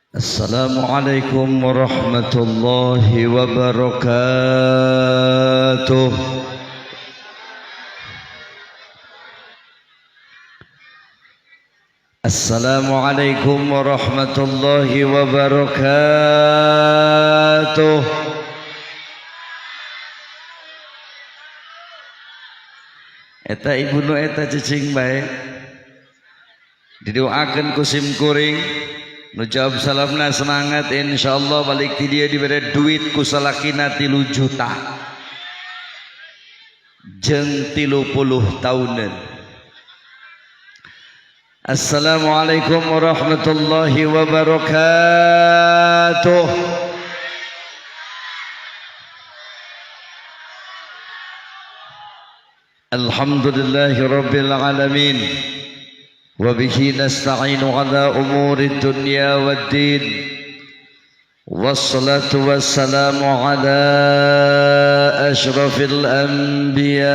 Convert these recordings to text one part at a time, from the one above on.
Assalamualaikum warahmatullahi wabarakatuh. Assalamualaikum warahmatullahi wabarakatuh. Eta ibu nu eta cicing bae didoakeun ku sim kuring nu jawab salamna semangat, insyaallah balik ti dia diberi duit ku salakina 3 juta jeung 30 tahunan. Assalamualaikum warahmatullahi wabarakatuh. Alhamdulillahi rabbil alamin. وبه نستعين على أمور الدنيا والدين والصلاة والسلام على أشرف الأنبياء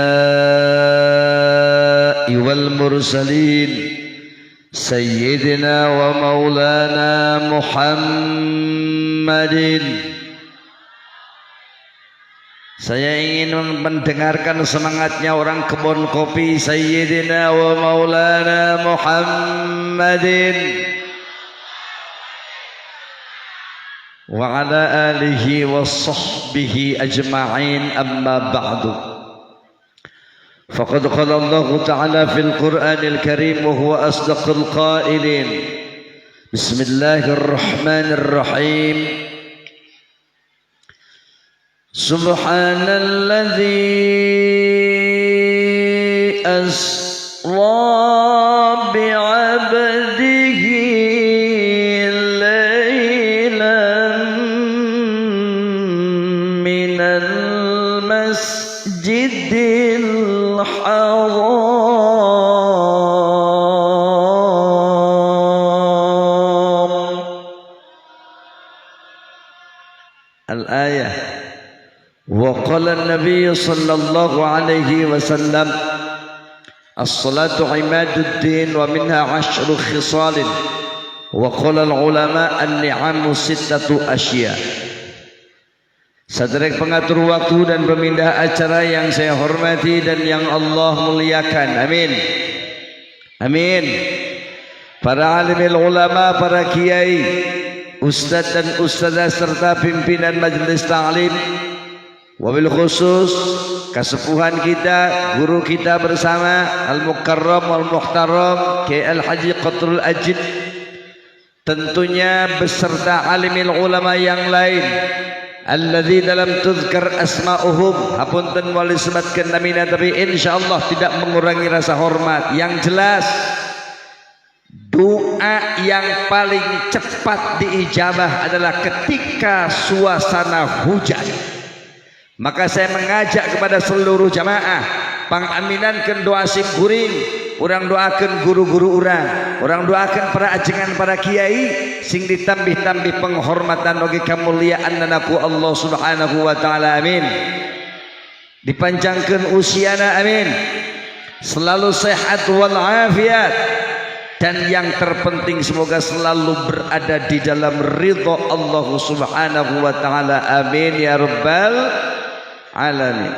والمرسلين سيدنا ومولانا محمد. Saya ingin mendengarkan semangatnya orang kebun kopi Sayyidina wa Maulana Muhammadin wa ala alihi wa sahbihi ajma'in, amma ba'du. Faqad qala Allah Ta'ala fil Qur'anil Karim wa huwa asdaqul qailin. Bismillahirrahmanirrahim. Subhanalladzi asra bi'abdihi laylan minal masjidil haram. Al-ayah. وقال النبي صلى الله عليه وسلم الصلاة عماد الدين ومنها 10 خصال وقال العلماء النعم 6 أشياء. Saudara pengatur waktu dan pemindah acara yang saya hormati dan yang Allah muliakan, amin amin. Para alimil ulama, para kiai, ustadz dan ustadzah serta pimpinan majelis ta'lim, wabil khusus kesepuhan kita, guru kita bersama Al-Mukarram Wal-Muhtaram Kiai Al-Haji Qatrul Ajid, tentunya beserta alimil ulama yang lain alladzi dalam tuzkar asma'uhum, hapunten wali sebatkeun namina tapi insyaallah tidak mengurangi rasa hormat. Yang jelas doa yang paling cepat diijabah adalah ketika suasana hujan. Maka saya mengajak kepada seluruh jamaah pangaminankeun doa sim kuring, urang doakeun guru-guru urang doakeun para ajengan, para kiai sing ditambih-tambih penghormatan bagi kamuliaan ku Allah Subhanahu wa taala, amin. Dipanjangkeun usiana, amin. Selalu sehat wal afiat, dan yang terpenting semoga selalu berada di dalam ridha Allah Subhanahu wa taala, amin ya rabbal alamin.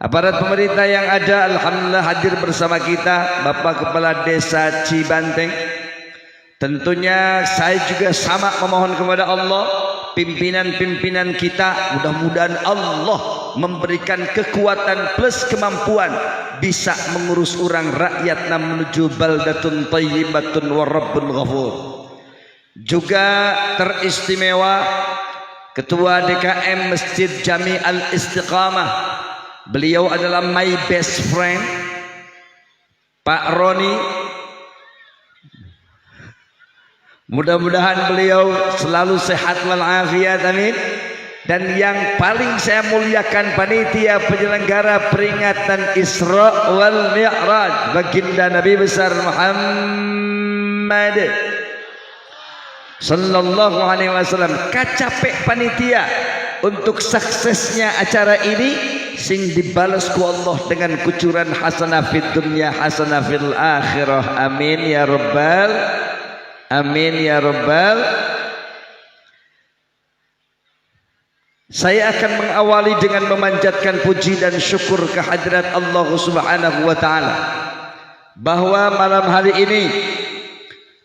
Aparat pemerintah yang ada alhamdulillah hadir bersama kita, Bapak Kepala Desa Cibanteng. Tentunya saya juga sama memohon kepada Allah, pimpinan-pimpinan kita, mudah-mudahan Allah memberikan kekuatan plus kemampuan bisa mengurus orang rakyat menuju baldatun thayyibatun wa rabbun ghafur. Juga teristimewa Ketua DKM Masjid Jami Al-Istiqamah, beliau adalah my best friend, Pak Roni. Mudah-mudahan beliau selalu sehat walafiat, amin. Dan yang paling saya muliakan panitia penyelenggara peringatan Isra wal Mi'raj baginda Nabi besar Muhammad sallallahu alaihi wasallam. Kacapek panitia untuk suksesnya acara ini, sing dibalas ku Allah dengan kucuran hasanah fid dunya hasanah fil akhirah, amin ya rabbal, amin ya rabbal Saya akan mengawali dengan memanjatkan puji dan syukur kehadirat Allah Subhanahu wa taala bahwa malam hari ini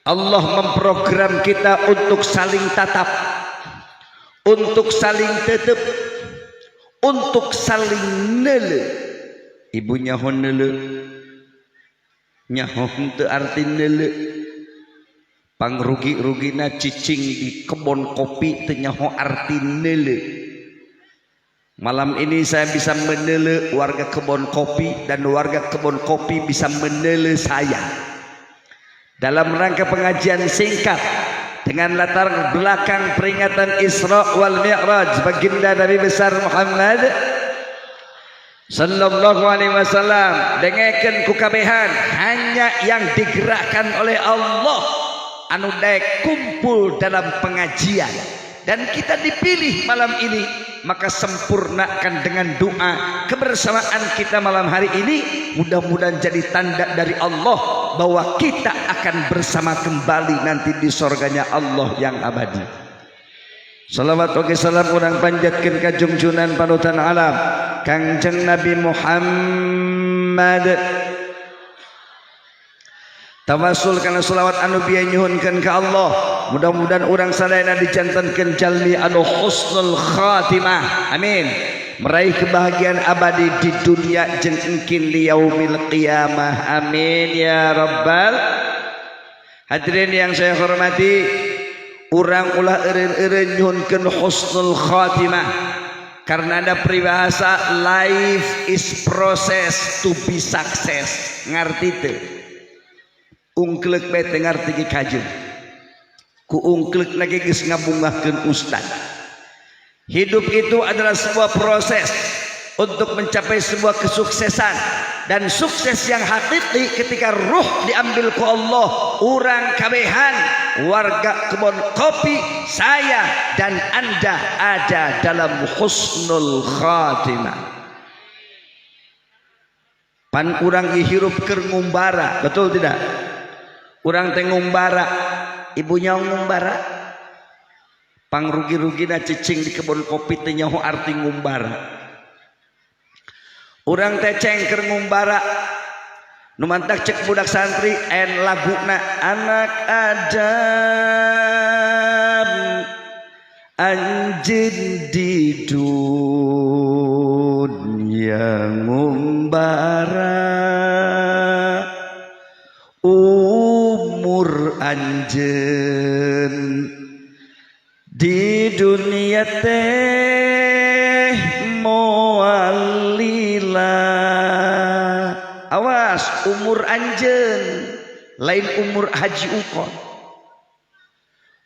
Allah memprogram kita untuk saling tatap, untuk saling tetep, untuk saling nele. Ibunya hon nele, nyahon teu arti nele. Pangrugi-rugina cicing di kebun kopi teu nyaho arti nele. Malam ini saya bisa menele warga kebun kopi dan warga kebun kopi bisa menele saya. Dalam rangka pengajian singkat dengan latar belakang peringatan Isra wal Mi'raj baginda Nabi besar Muhammad sallallahu alaihi wasallam, dengekeun ku kabehan hanya yang digerakkan oleh Allah anu daek kumpul dalam pengajian dan kita dipilih malam ini, maka sempurnakan dengan doa kebersamaan kita malam hari ini. Mudah-mudahan jadi tanda dari Allah bahwa kita akan bersama kembali nanti di surganya Allah yang abadi. Salawat wa salam urang panjatkeun ka junjunan panutan alam Kangjeng Nabi Muhammad. Tawasul kana selawat anu bieu nyuhunkeun ka Allah, mudah-mudahan urang sadayana dijantankeun jalmi anu husnul khatimah, amin, meraih kebahagiaan abadi di dunia jeung engkin di yaumil qiyamah, amin ya rabbal. Hadirin yang saya hormati, urang ulah eureun-eureun nyuhunkeun husnul khatimah karena ada peribahasa life is process to be success. Ngarti teu? Ungklek bete ngarti ki kajeng ku ungklek lagi geus ngabungahkeun ustad. Hidup itu adalah sebuah proses untuk mencapai sebuah kesuksesan, dan sukses yang hakiki ketika ruh diambil ku Allah. Urang kabehan warga kebun kopi, saya dan anda ada dalam husnul khatimah. Pan urang hirup keur ngumbara, betul tidak? Urang teh ngumbara, ibunya ngumbara. Pangrugi-rugina cicing di kebun kopi teh nyaho arti ngumbara. Urang teh cengker ngumbara. Nu mantak cek budak santri en laguna anak Adam anjeun di dunya ngumbara. Anjeun di dunia teh moal lila. Awas, umur anjeun lain umur Haji Ukon.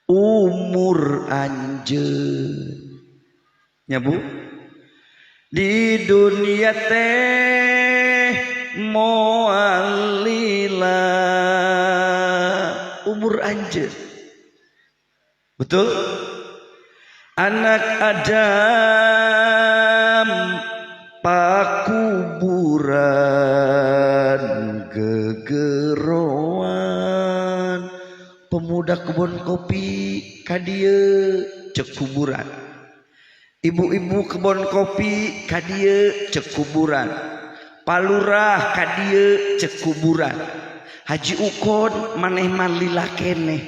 Umur anjeun nya Bu, di dunia teh moal lila. Umur anjeun, betul? Anak Adam pakuburan gegeroan. Pemuda kebun kopi kadieu cek kuburan. Ibu-ibu kebun kopi kadieu cek kuburan. Palurah kadieu cek kuburan. Haji Ukon maneh malila keneh.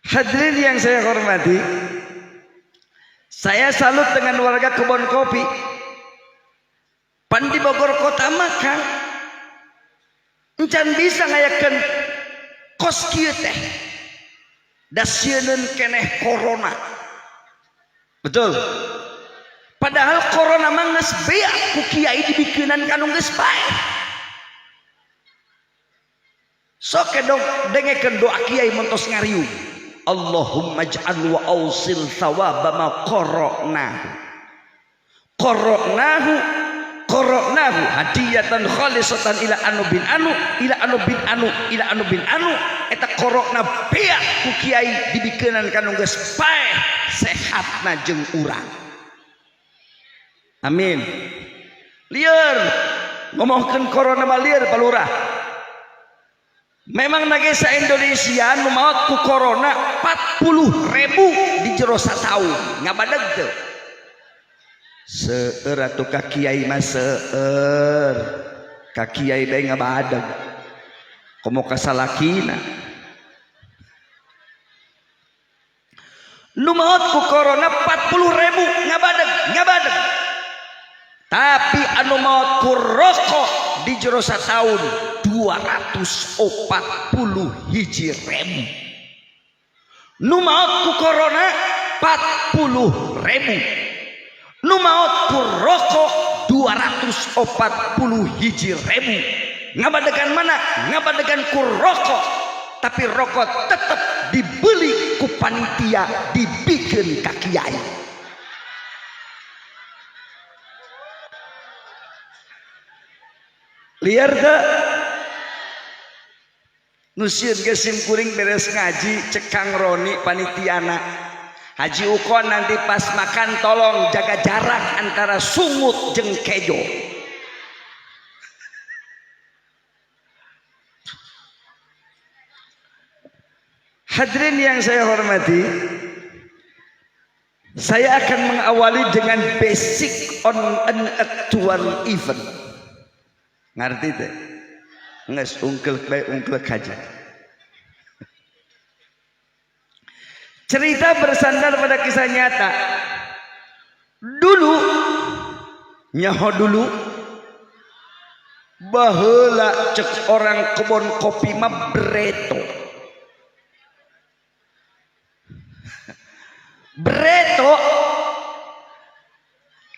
Hadirin yang saya hormati, saya salut dengan warga kebun kopi. Pan di Bogor kota maka encan bisa ngayakeun kos kieu teh. Da sieun keneh corona. Betul? Padahal corona mah geus beak ku kiai dibikeunan kanu geus bae. Sok dong dengekeun doa kiai montos ngariung. Allahumma ij'al wa ausil thawaba ma qara'nahu hadiyatan khalisatan ila anu bin anu eta qara'na beak ku kiai dibikeunan kanu geus bae sehatna jeung urang. Amin. Lieur ngomongkeun corona mah lieur palurah. Memang nagesa Indonesia nu maot ku corona 40.000 di jero sataun ngabadeg teu. Seueur atuh ka kiai mah seueur. Ka kiai bae ngabadeg. Komo ka salakina. Nu maot ku corona 40.000 ngabadeg. Tapi anu maot ku rokok di jero sataun 241.000. Nu maot ku corona 40.000. Nu maot ku rokok 241.000. Ngabadegan mana? Ngabadegan ku rokok. Tapi rokok tetap dibeli ku panitia, dibikeun ka kiai. Liar teu? Nusieun ge simkuring beres ngaji cek Kang Roni panitiana. Haji Ukon nanti pas makan tolong jaga jarak antara sungut jeung kejo. Hadirin yang saya hormati, saya akan mengawali dengan basic on an actual event. Ngerti teh? Nges ungkel aja. Cerita bersandar pada kisah nyata. Dulu baheula cek orang kebon kopi mah Breto.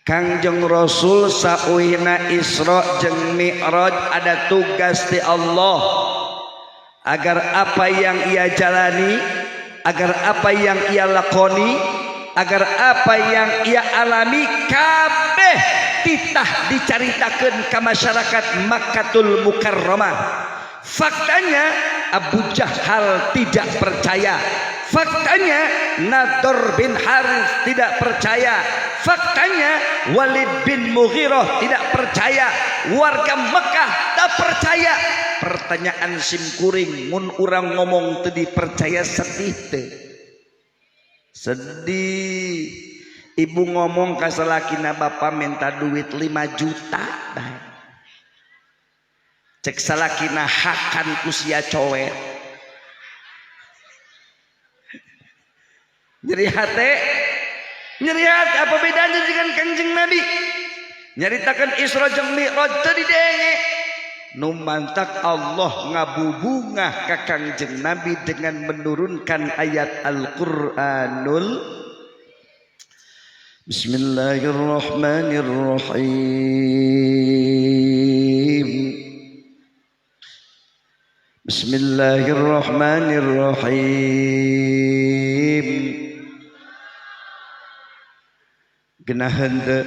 Kangjeng Rasul sauhina Isra jeung Mi'raj ada tugas di Allah agar apa yang ia jalani, agar apa yang ia lakoni, agar apa yang ia alami kabeh titah dicaritakeun ka masyarakat Makkatul Mukarramah. Faktanya Abu Jahal tidak percaya. Faktanya Nadhr bin Harith tidak percaya. Faktanya Walid bin Mughirah tidak percaya. Warga Mekah tak percaya. Pertanyaan simkuring mun urang ngomong teu dipercaya sedih teu? Sedih. Ibu ngomong ka salakina bapa minta duit 5 juta bae. Cek salakina hakan ku sia coet. Nyeri hati apa bedanya dengan Kangjeng Nabi? Nyaritakan Isra jeung Mi'raj teu didenge. Nu mantak Allah ngabubungah ka Kangjeng Nabi dengan menurunkan ayat Al-Qur'anul. Bismillahirrahmanirrahim. Bismillahirrahmanirrahim. Genaheun teu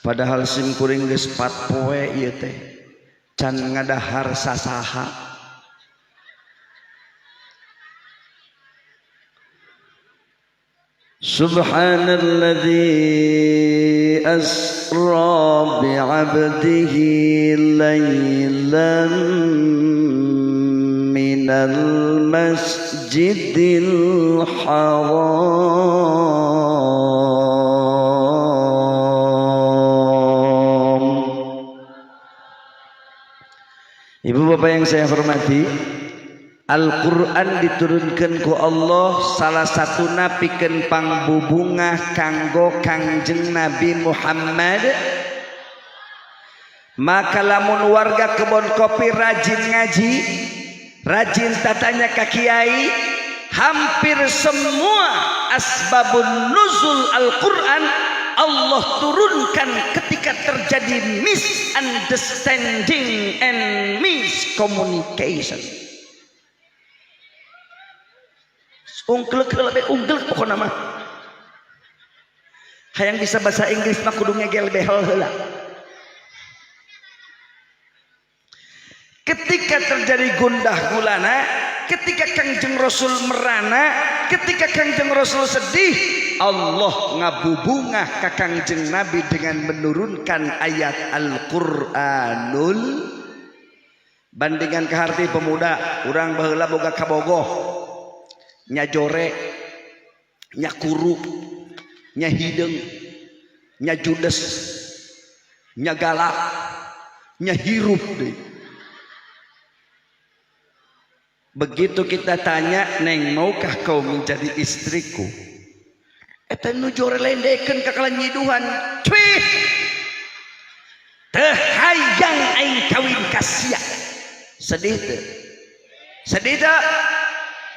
padahal simkuring geus 4 poe ieu teh can ngadahar sasaha. Subhanalladzi asra bi'abdihi laylan minal masjidil haram. Ibu bapak yang saya hormati, Al-Quran diturunkan ku Allah salah satu pikeun pangbubungah kanggo Kangjeng Nabi Muhammad. Maka lamun warga kebon kopi rajin ngaji, rajin tatanya ka kiai, hampir semua asbabun nuzul Al-Quran Allah turunkan ketika terjadi misunderstanding and miscommunication. Ungklek pokokna mah. Hayang bisa bahasa Inggris mah kudu ngegel behel heula. Ketika terjadi gundah gulana, ketika Kangjeng Rasul merana, ketika Kangjeng Rasul sedih, Allah ngabubungah ka Kangjeng Nabi dengan menurunkan ayat Al-Qur'anul bandingan keharti pemuda urang baheula boga kabogoh nya jore nya kuru nya hideung nya judes nya galak nya hirup deh. Begitu kita tanya, neng maukah kau menjadi istriku? Eta nu jore lendekeun ka kalan nyiduhan cuy teu hayang aing kawin ka sia. Sedih teu? Sedih teu?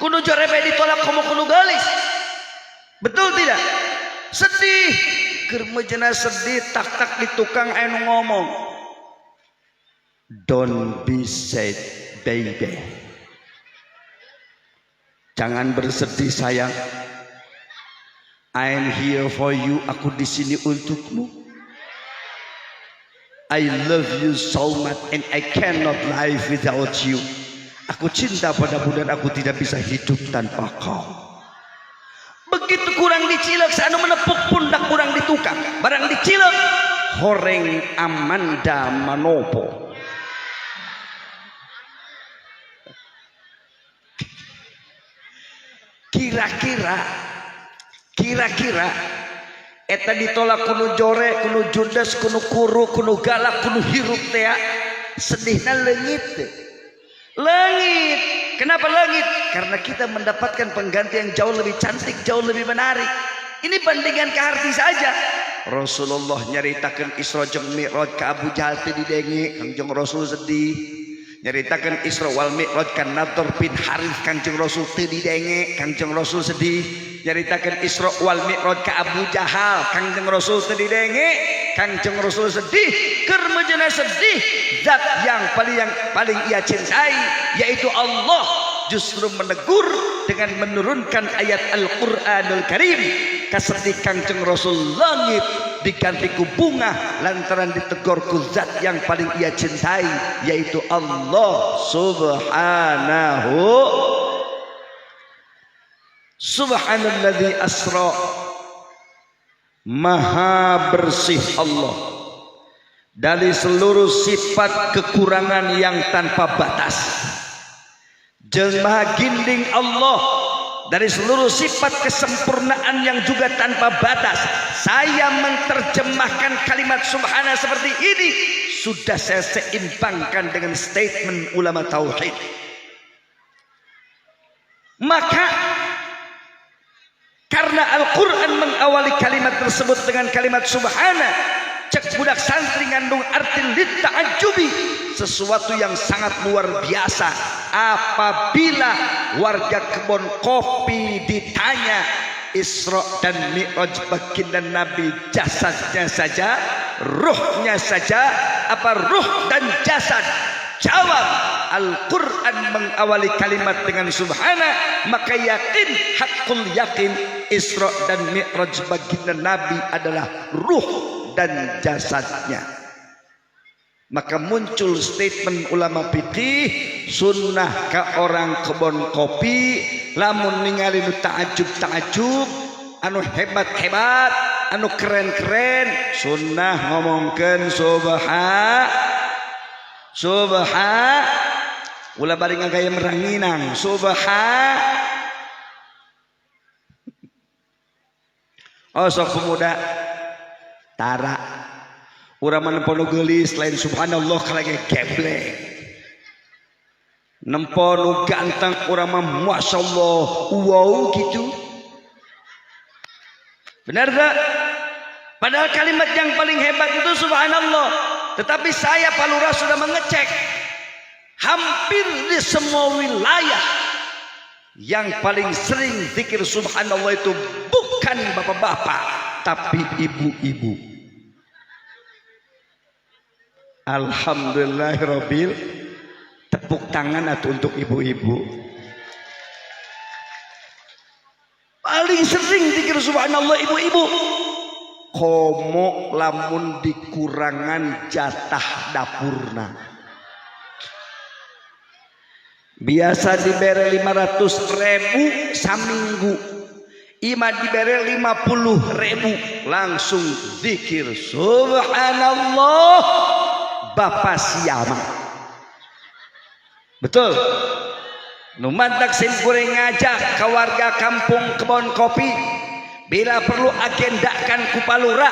Kudu jore bae ditolak komo kudu geulis. Betul tidak? Sedih. Keur meujana sedih tak-tak di tukang aya nu ngomong. Don't be sad baby. Jangan bersedih sayang. I am here for you. Aku di sini untukmu. I love you so much and I cannot live without you. Aku cinta padamu dan aku tidak bisa hidup tanpa kau. Begitu kurang dicilek sanu menepuk pundak kurang di tukang. Barang dicilek horeng Amanda Manopo. Kira-kira eta ditolak kuno jore, kuno judes, kuno kuru, kuno galak, kuno hirup teh sedihna leungit. Leungit. Kenapa leungit? Karena kita mendapatkan pengganti yang jauh lebih cantik, jauh lebih menarik. Ini bandingan keharti saja. Rasulullah nyaritakeun Isra jeung Mi'raj ka Abu Jahal teh didenge, Kangjeng Rasul sedih. Nyaritakan Isra wal Mi'raj kan Nadhr bin Harith Kanjeng Rasul teu didenge, Kanjeng Rasul sedih. Nyaritakan Isra wal Mi'raj ka Abu Jahal Kanjeng Rasul teu didenge, Kanjeng Rasul sedih. Keur meujana sedih zat yang paling ia cintai yaitu Allah justru menegur dengan menurunkan ayat Al-Qur'anul Karim. Kasedih Kanjeng Rasul langit diganti ku bunga lantaran ditegur ku zat yang paling ia cintai yaitu Allah Subhanalladzi asra. Maha bersih Allah dari seluruh sifat kekurangan yang tanpa batas. Jeung maha ginding Allah dari seluruh sifat kesempurnaan yang juga tanpa batas. Saya menerjemahkan kalimat subhana seperti ini sudah saya seimbangkan dengan statement ulama tauhid. Maka karena Al-Quran mengawali kalimat tersebut dengan kalimat subhana, cek budak santri ngandung arti litta'ajubi, sesuatu yang sangat luar biasa. Apabila warga kebun kopi ditanya Isra dan Mi'raj baginda Nabi jasadnya saja, ruhnya saja, apa ruh dan jasad? Jawab, Al-Quran mengawali kalimat dengan subhana, maka yakin, hakul yakin Isra dan Mi'raj baginda Nabi adalah ruh dan jasadnya. Maka muncul statement ulama fikih, sunnah ka orang kebon kopi lamun ningali nu ta'ajub anu hebat-hebat, anu keren-keren, sunnah ngomongkeun subha ulah bari ngagaya meranginang subha. Oh sok pemuda tara urang nempo nu geulis lain subhanallah kalage geblek, nempo nu ganteng urang mah masyaallah wow gitu. Benar tak? Padahal kalimat yang paling hebat itu subhanallah. Tetapi saya Pak Lurah sudah mengecek hampir di semua wilayah yang paling sering zikir subhanallah itu bukan bapak-bapak tapi ibu-ibu. Alhamdulillahirabbil, tepuk tangan atau untuk ibu-ibu. Paling sering zikir subhanallah ibu-ibu. Komo lamun dikurangan jatah dapurna. Biasa dibere 500.000 saminggu, ima dibere 50.000 langsung zikir subhanallah bapak siama. Betul. Numantak simkuring ngajak ke warga kampung Kebon Kopi, bila perlu agendakan ku palurah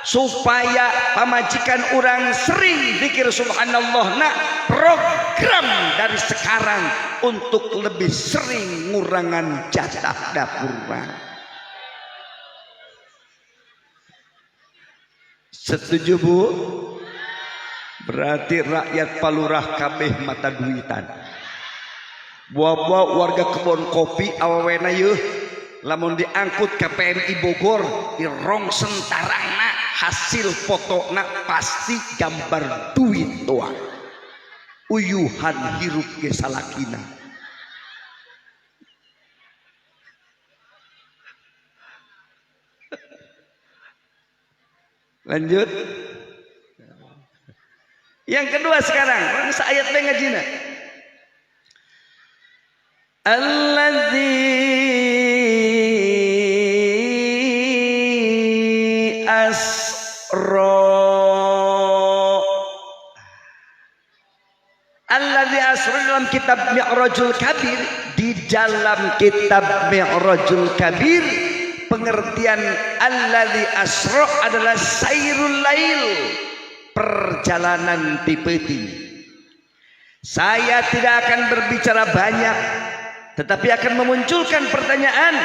supaya pamajikan orang sering zikir subhanallah. Nah, program dari sekarang untuk lebih sering ngurangan jatah dapur. Setuju Bu? Berarti rakyat palurah kabeh mata duitan. Buah-buah warga Kebon Kopi awawena yeuh lamun diangkut ke PMI Bogor di rong sentarana hasil fotona pasti gambar duit doang. Uyuhan hirup ge salakina. Lanjut. Yang kedua sekarang, bangsa ayat ngajina. Alladzi asra. Alladzi asra dalam kitab Mi'rajul Kabir, di dalam kitab Mi'rajul Kabir pengertian alladzi asra adalah sairul lail, perjalanan di peti. Saya tidak akan berbicara banyak, tetapi akan memunculkan pertanyaan,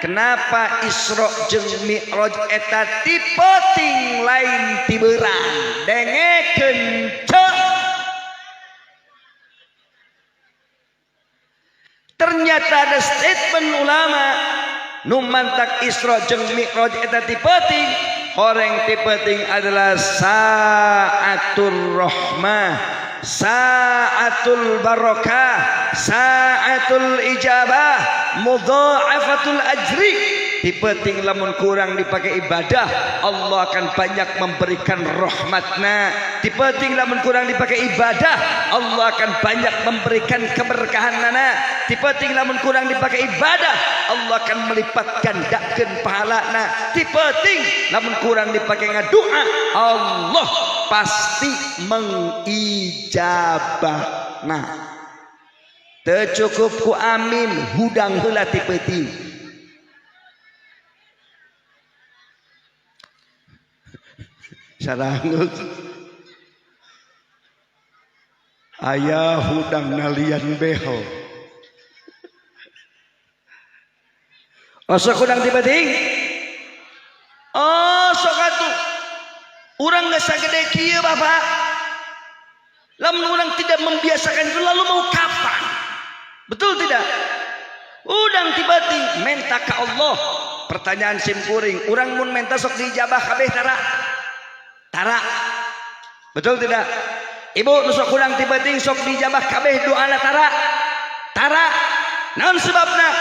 kenapa Isra jeung Mi'raj eta tipe ting lain tibeurang dengekeun ceu. Ternyata ada statement ulama nu mantak Isra jeung Mi'raj eta tipe ting. Orang tipe-ting adalah sa'atul rahmah, sa'atul barakah, sa'atul ijabah, mudha'afatul ajri. Tipe-ting lamun kurang dipakai ibadah, Allah akan banyak memberikan rahmatna. Tipe-ting lamun kurang dipakai ibadah, Allah akan banyak memberikan keberkahanna. Tipe-ting lamun kurang dipakai ibadah, Allah akan melipat gandakeun pahalana. Tipe-ting lamun kurang dipakai ngadoa, Allah pasti mengijabahna. Teu cukup ku amin, hudang heula tipe-ting. Sarangeuk aya hudang nalian behel. Sok hudang tipe-ting. Oh, sok atuh. Urang geus sagede kieu Bapak. Lamun urang tidak membiasakan itu lalu mau kapan? Betul tidak? Udang tipe-ting menta ka Allah. Pertanyaan simkuring, urang mun menta sok dijabah kabeh tara? Tara. Betul tidak? Ibu nu sok hudang tipe-ting sok dijabah kabeh doana tara? Tara. Naon sebabna?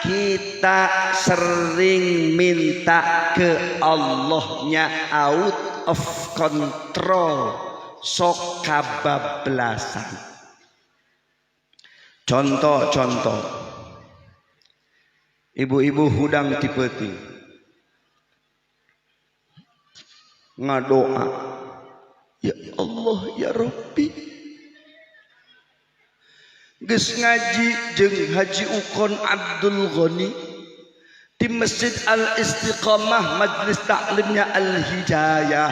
Kita sering minta ke Allahnya out of control, sok kabablasan. Contoh, ibu-ibu hudang tipe-ting ngadoa, ya Allah ya Rabbi, geus ngaji jeung Haji Ukon Abdul Ghani di Masjid Al Istiqamah Majelis Taklimnya Al Hidayah.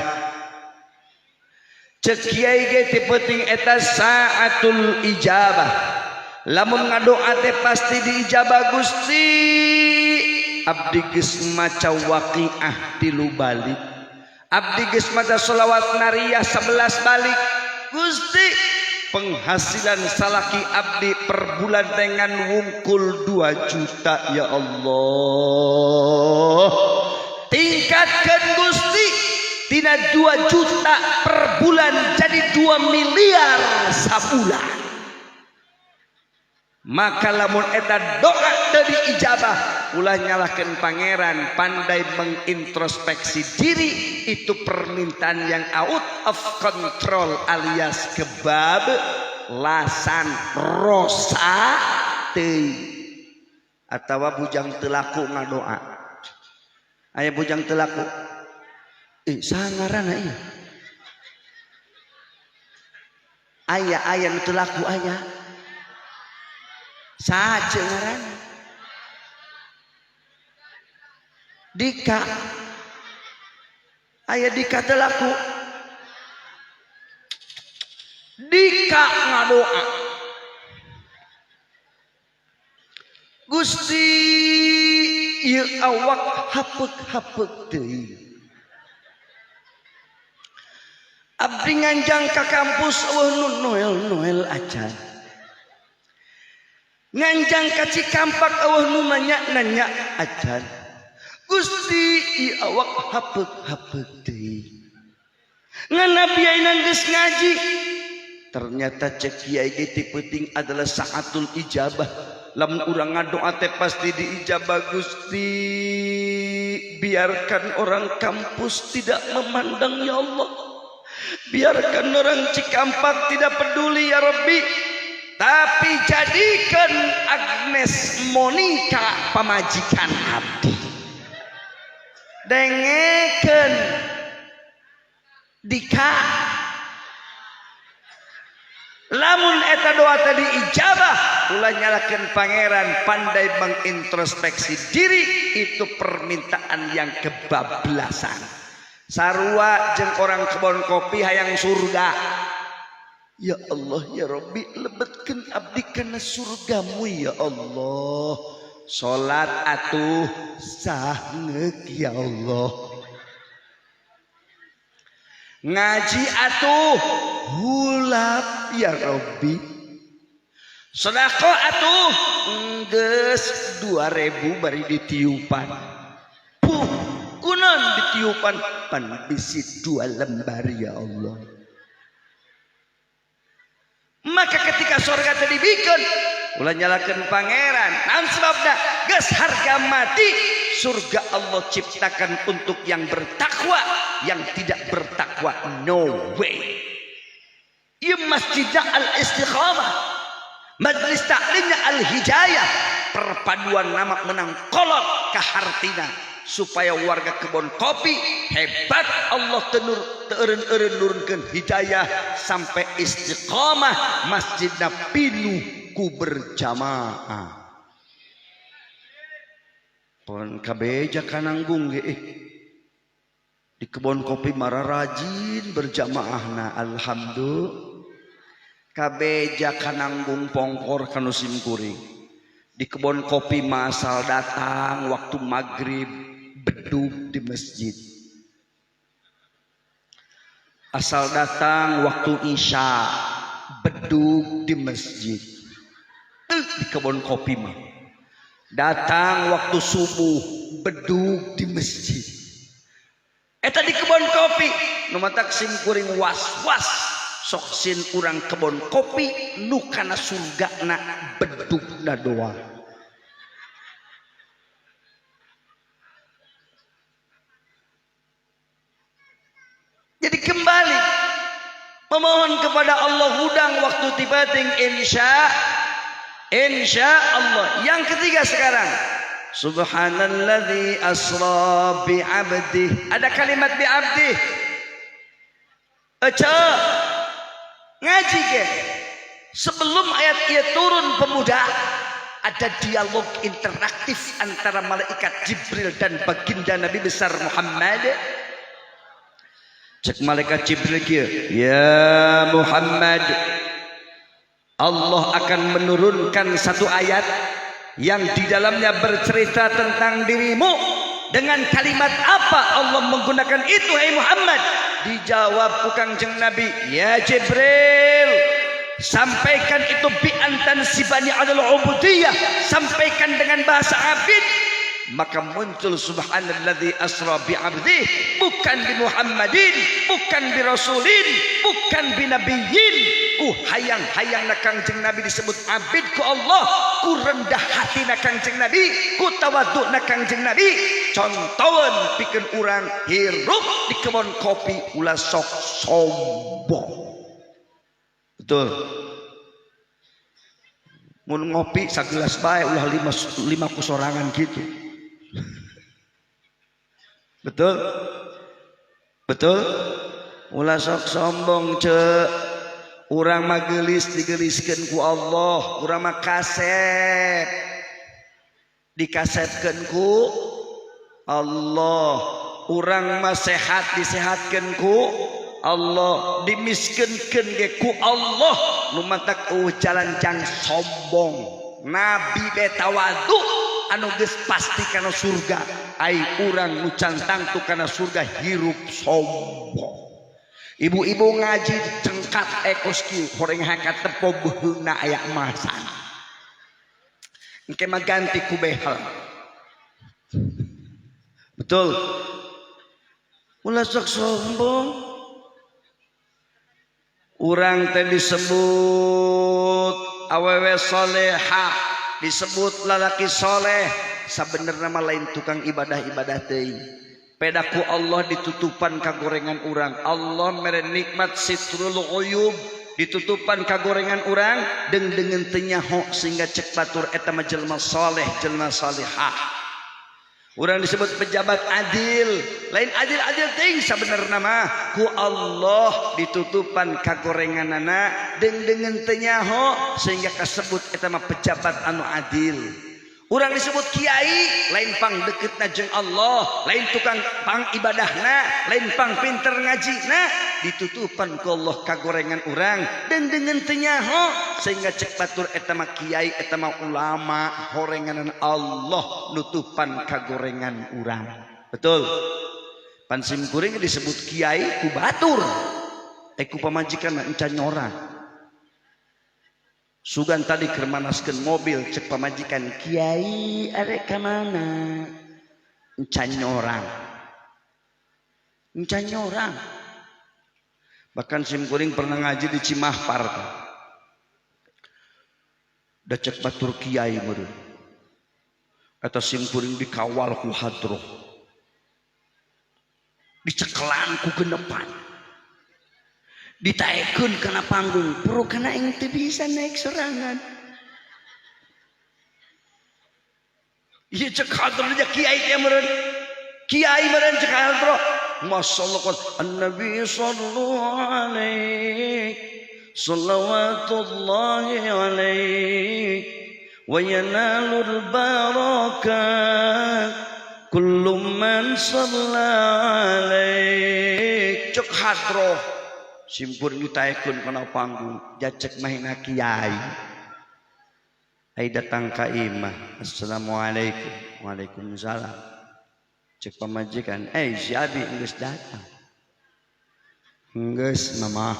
Cek kiai ge tipe-ting eta saatul ijabah. Lamun ngadoa teh pasti diijabah Gusti. Abdi geus maca waqiah 3 balik. Abdi geus maca sholawat nariyah 11 balik. Gusti, penghasilan salaki abdi per bulan dengan wungkul 2 juta ya Allah. Tingkatkan Gusti, tina 2 juta per bulan jadi 2 miliar sabulan. Maka lamun eta doa teu diijabah, ulah nyalahkeun pangeran, pandai mengintrospeksi diri, itu permintaan yang out of control alias kebablasan, rosa teuing. Atawa bujang teu laku ngadoa. Aya bujang teu laku. Saha ngaranna ieu? Aya nu teu laku aya. Saja ngaranna. Dika. Aya Dika teh laku. Dika ngadoa. Gusti ieu awak hapeuk-hapeuk teuing. Abdi nganjang ka kampus eueuh nu noel acan. Nganjang ka Cikampak eueuh nu nanya acan. Gusti ieu awak hapeuk-hapeuk teuing. Ngana biayana geus ngaji. Ternyata cek kiai ge penting adalah saatul ijabah. Lamun urang ngadoa teh pasti diijabah. Gusti, biarkan orang kampus tidak memandang ya Allah. Biarkan orang Cikampak tidak peduli ya Rabbi. Tapi jadikan Agnes Monica pamajikan abdi. Dengekeun Dika. Lamun eta doa tadi ijabah, ulah nyalakeun pangeran, pandai mengintrospeksi diri, itu permintaan yang kebablasan. Sarua jeung orang kebon kopi hayang surga. Ya Allah ya Rabbi, lebetkeun abdi kana surgamu ya Allah. Salat atuh sahneuk ya Allah. Ngaji atuh hulap ya Rabbi. Sedekah atuh geus 2000 bari ditiupan. Puh, kunaon ditiupan? Pan bisi 2 lembar ya Allah. Maka ketika surga tadi bikin ulah nyalakeun pangeran. Naon sebabna? Geus harga mati. Surga Allah ciptakan untuk yang bertakwa, yang tidak bertakwa no way. Ieu masjidna al-istiqamah, majlis taklimnya al-hijayah, perpaduan nama menang kolot kahartina supaya warga kebon kopi hebat. Allah teureun-eureun nurunkeun hidayah sampai istiqamah, masjidna pinuh ku berjamaah. Pon kabeja kananggung ge di kebon kopi mara rajin berjamaahna alhamdulillah. Kabeja kananggung pongkor kanu simkuring. Di kebon kopi masal datang waktu maghrib bedug di masjid. Asal datang waktu isya bedug di masjid. Di kebon kopi mah. Datang waktu subuh bedug di masjid. Eta di kebon kopi nu matak simkuring was-was sok sin urang kebon kopi nu kana surgana bedugna doa. Jadi kembali memohon kepada Allah hudang waktu tibating insya Allah. Yang ketiga sekarang, subhanalladzi asra bi 'abdihi. Ada kalimat bi 'abdihi. Ngaji ke sebelum ayat ia turun pemuda, ada dialog interaktif antara malaikat Jibril dan baginda Nabi besar Muhammad. Cek malaikat Jibril kieu, ya Muhammad, Allah akan menurunkan satu ayat yang di dalamnya bercerita tentang dirimu. Dengan kalimat apa Allah menggunakan itu, hai Muhammad? Dijawab tukang jeng Nabi, ya Jibril, sampaikan itu bi'antan sibani adalah ubudiyah, sampaikan dengan bahasa abid. Maka muncul subhanalladzi asra bi 'abdihi, bukan bi Muhammadin, bukan bi Rasulin, bukan bi Nabiyyin. Hayang-hayang na Kangjeng Nabi disebut abid ku Allah, ku rendah hati na Kangjeng Nabi, ku tawadhu na Kangjeng Nabi. Contohan pikeun urang hirup di kebon kopi ulah sok sombong. Betul. Mun ngopi sagelas bae ulah lima kusorangan gitu. Betul? Betul? Ulah sok sombong cek. urang mah geulis digeliskeun ku Allah, urang mah kaset dikasetkeun ku Allah, urang mah sehat disehatkeun ku Allah, dimiskenkeun ge ku Allah. Nu mantak jalan jang sombong, nabi betawadu anu geus pasti kana surga, ai urang nu can tangtu kana surga hirup sombong. Ibu-ibu ngaji cengkat ekos kieu horeng hangkat tepo beheungna aya emasan engke mah ganti ku behel. Betul. Ulah sok sombong. Urang teh disebut awewe soleha, disebut lalaki soleh, sabenerna mah lain tukang ibadah-ibadah teuing. Pedaku Allah ditutupan kagorengan urang. Allah mere nikmat sitrul uyub ditutupan kagorengan urang dengan teu nyaho sehingga cek batur eta mah jelema saleh, jelema salihah. Urang disebut pejabat adil, lain adil-adil teuing sabenerna mah ku Allah ditutupan kagorenganana dengan teu nyaho sehingga kasebut eta mah pejabat anu adil. Urang disebut kiai, lain pang deketna jeung Allah, lain tukang pang ibadahna, lain pang pinter ngajina, ditutupan ku Allah kagorengan urang dan dengan teu nyaho sehingga cek batur eta mah kiai, eta mah ulama, horenganan Allah nutupan kagorengan urang. Betul. Pan sim kuring disebut kiai ku batur, ku pamajikanna encan nyorang. Sugan tadi kermanaskeun mobil cek pamajikan kiai arek ka mana encan nyorang bahkan sim kuring pernah ngaji di Cimahpar da cek batur kiai meureun eta sim kuring dikawal ku hadroh dicekelan ku genepan ditaekeun kana panggung pro kana aing teu bisa naik sorangan. Ieu cek hadroh nya kiai teh meureun. Kiai meureun cek hadroh. Masyaallah an-nabi sallallahu alaihi salawatullahi alaihi wa yanalul barakat kullu man shalla alaihi. Cek hadroh simpur ditaekeun kana panggung jacek mahina kiai ai datang ka imah assalamualaikum waalaikumsalam cek pamajikan si abi geus datang geus mama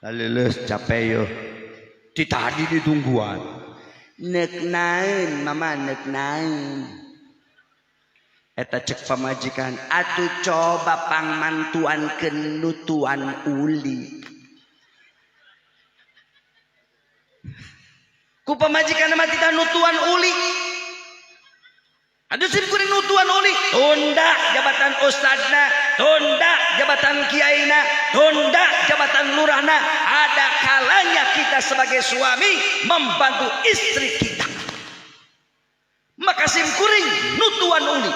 laleuleuh capek yeuh ti tadi ditungguan neuk naeun mama neuk naeun eta cek pamajikan atuh coba pangmantuankeun nutuan uli ku pamajikan mah tidak nutuan uli aduh sim kuring nutuan uli tunda jabatan ustadna tunda jabatan kiaina tunda jabatan lurahna. Ada kalanya kita sebagai suami membantu istri kita maka sim kuring nutuan uli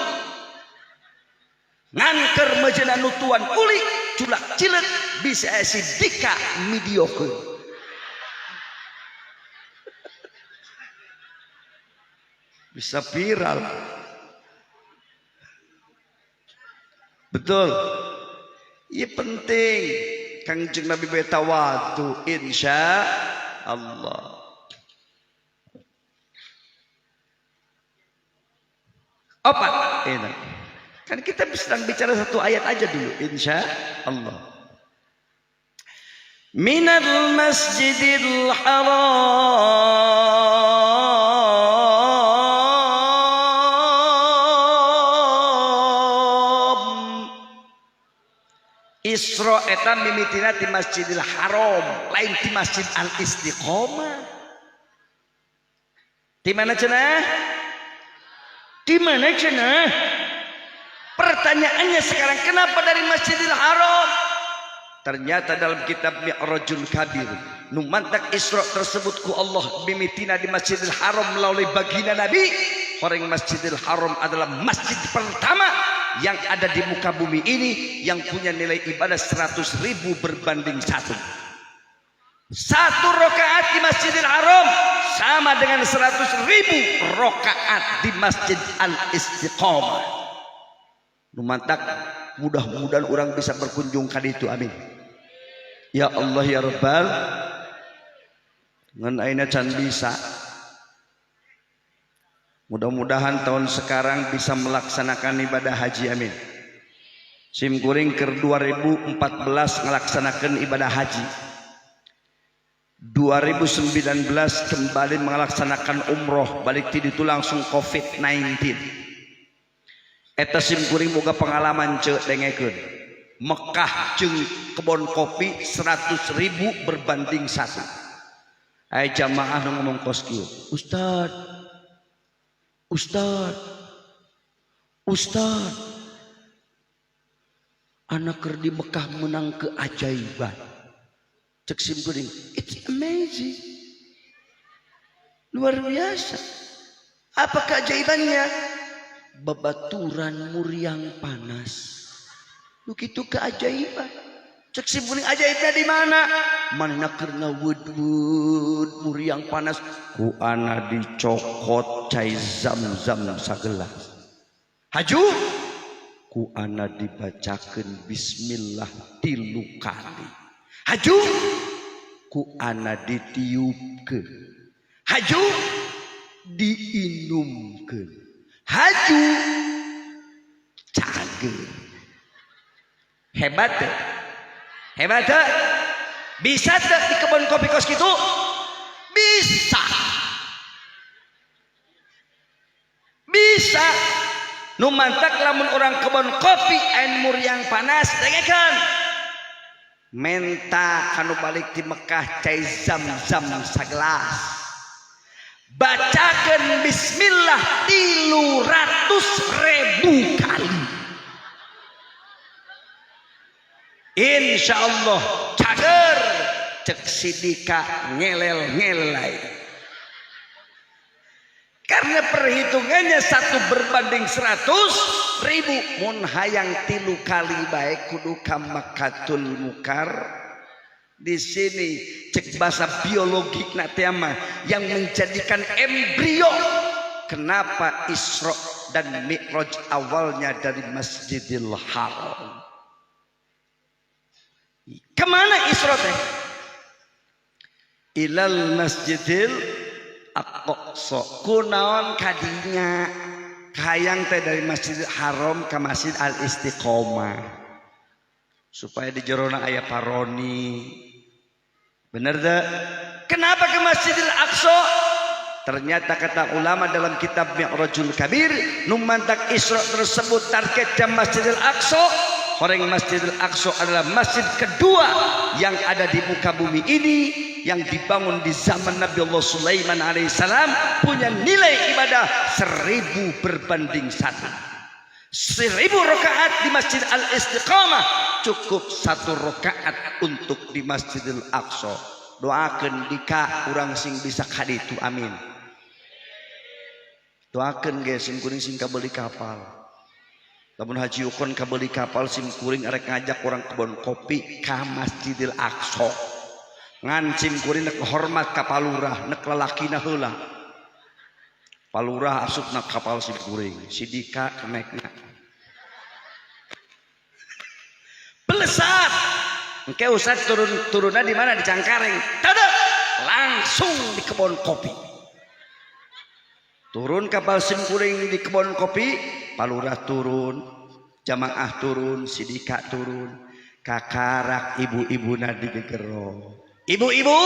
ngangker mejena nutuan uli culak cilet bisa sidika midiokeun bisa viral. Betul. Iya penting Kangjeng Nabi betawadu insya Allah. Apa? Enak. Kan kita sedang bicara satu ayat aja dulu insya Allah. Minal masjidil haram Isra eta mimitina di Masjidil Haram lain di Masjid Al Istiqomah. Di mana cenah? Di mana cenah? Pertanyaannya sekarang kenapa dari Masjidil Haram? Ternyata dalam kitab Mi'rajul Kabir numantak Isra tersebut ku Allah mimitina di Masjidil Haram melalui baginda Nabi. Orang Masjidil Haram adalah masjid pertama yang ada di muka bumi ini yang punya nilai ibadah 100.000 berbanding 1. Satu rakaat di Masjidil Haram sama dengan 100.000 rakaat di Masjid Al-Istiqomah. Numantak mudah-mudahan orang bisa berkunjung ke itu, amin. Ya Allah ya Rabbal, ngan aina can bisa. Mudah-mudahan tahun sekarang bisa melaksanakan ibadah haji, amin. Simkuring ke 2014 melaksanakan ibadah haji. 2019 kembali melaksanakan umroh, balik ti itu langsung COVID-19. Eta simkuring boga pengalaman cek dengekeun. Mekah jeung kebon kopi 100.000 berbanding 1. Ai jamaah nu ngomong kos kieu, Ustad, anak keur di Mekah menang keajaiban. Cek simkuring, it's amazing, luar biasa. Apa keajaibannya? Babaturan muriang panas. Begitu keajaiban. Cek simkuring, ajaibnya di mana? Mana keur ngawud-wud muriang panas, ku ana dicokot cai zam-zam sagelas. Haju, ku ana dibacakeun bismillah 3 kali. Haju, ku ana ditiupkeun. Haju, diinumkeun. Haju, cager. Hebat deh. Hebat deh. Bisa deh di kebun kopi kos gitu? Bisa. Bisa. Nu mantak lamun orang kebun kopi ain muriang panas dengekeun. Menta kanu balik di Mekah cai zam-zam sagelas. Bacakeun bismillah 300.000 kali. Insyaallah cager cek sidika ngelel-ngelai. Karena perhitungannya 1 berbanding 100.000. Mun hayang 3 kali baik kudu ka Makkatul Mukar. Di sini cek bahasa biologi natema yang menjadikan embrio. Kenapa Isra dan Mi'raj awalnya dari Masjidil Haram? Kemana Isra teh? Ilal Masjidil Aqsa. Kunaon kadinya hayang teh dari Masjidil Haram ke Masjid Al-Istiqomah supaya di jerona aya paroni. Bener deh. Kenapa ke Masjidil Aqsa? Ternyata kata ulama dalam kitab Mi'rajul Kabir, numantak Isra tersebut targetnya Masjidil Aqsa. Orang Masjidil Aqsa adalah masjid kedua yang ada di muka bumi ini, yang dibangun di zaman Nabi Allah Sulaiman alaihissalam, punya nilai ibadah 1000 berbanding 1. 1000 rakaat di Masjid Al-Istiqamah cukup 1 rakaat untuk di Masjidil Aqsa. Doakeun dika urang sing bisa kaditu, amin. Doakeun ge sing kuring sing kabeli kapal. Lamun haji ukon kabeli kapal sim kuring arek ngajak orang kebon kopi ka Masjidil Aqsa. Ngan sim kuring nek hormat ka palurah, nek lalakina heula. Palurah asupna kapal sim kuring, sidika kenekna. Belesat. Engke usah turunna di mana? Di Cangkareng. Tadek langsung di kebon kopi. Turun kapal sim kuring di kebon kopi, palurah turun, jamaah turun, sidika turun, kakarak ibu-ibu nadi gegero. Ibu-ibu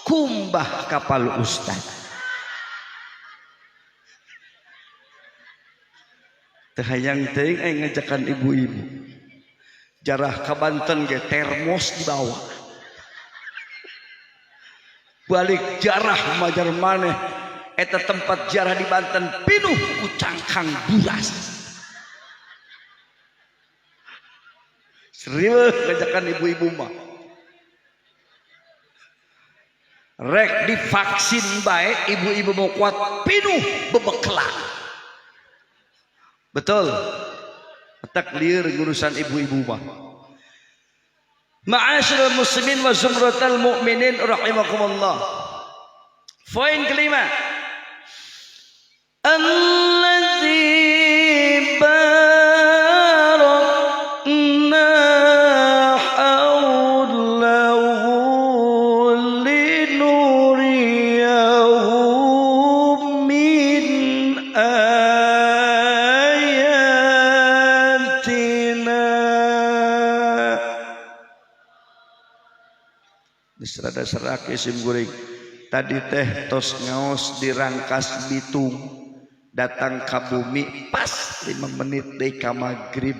kumbah kapal ustad. Tehayang teuing aya ngajakan ibu-ibu. Jarah ka Banten ge termos di bawah. Balik jarah majar maneh. Eta tempat jarah di Banten pinuh ku cangkang buras. Serius ngajakan ibu-ibu mah. Rek divaksin bae ibu-ibu mau kuat pinuh bebekelan. Betul. Tak lieur urusan ibu-ibu mah. Ma'asyiral muslimin wa zumratal mu'minin rahimakumullah. Poin kelima. Alladzi barakna haulahu linuriyahu min ayatina. Diserada-serake sim guring. Tadi teh tos ngaos dirangkas bitung datang ke bumi pas 5 menit deui ka magrib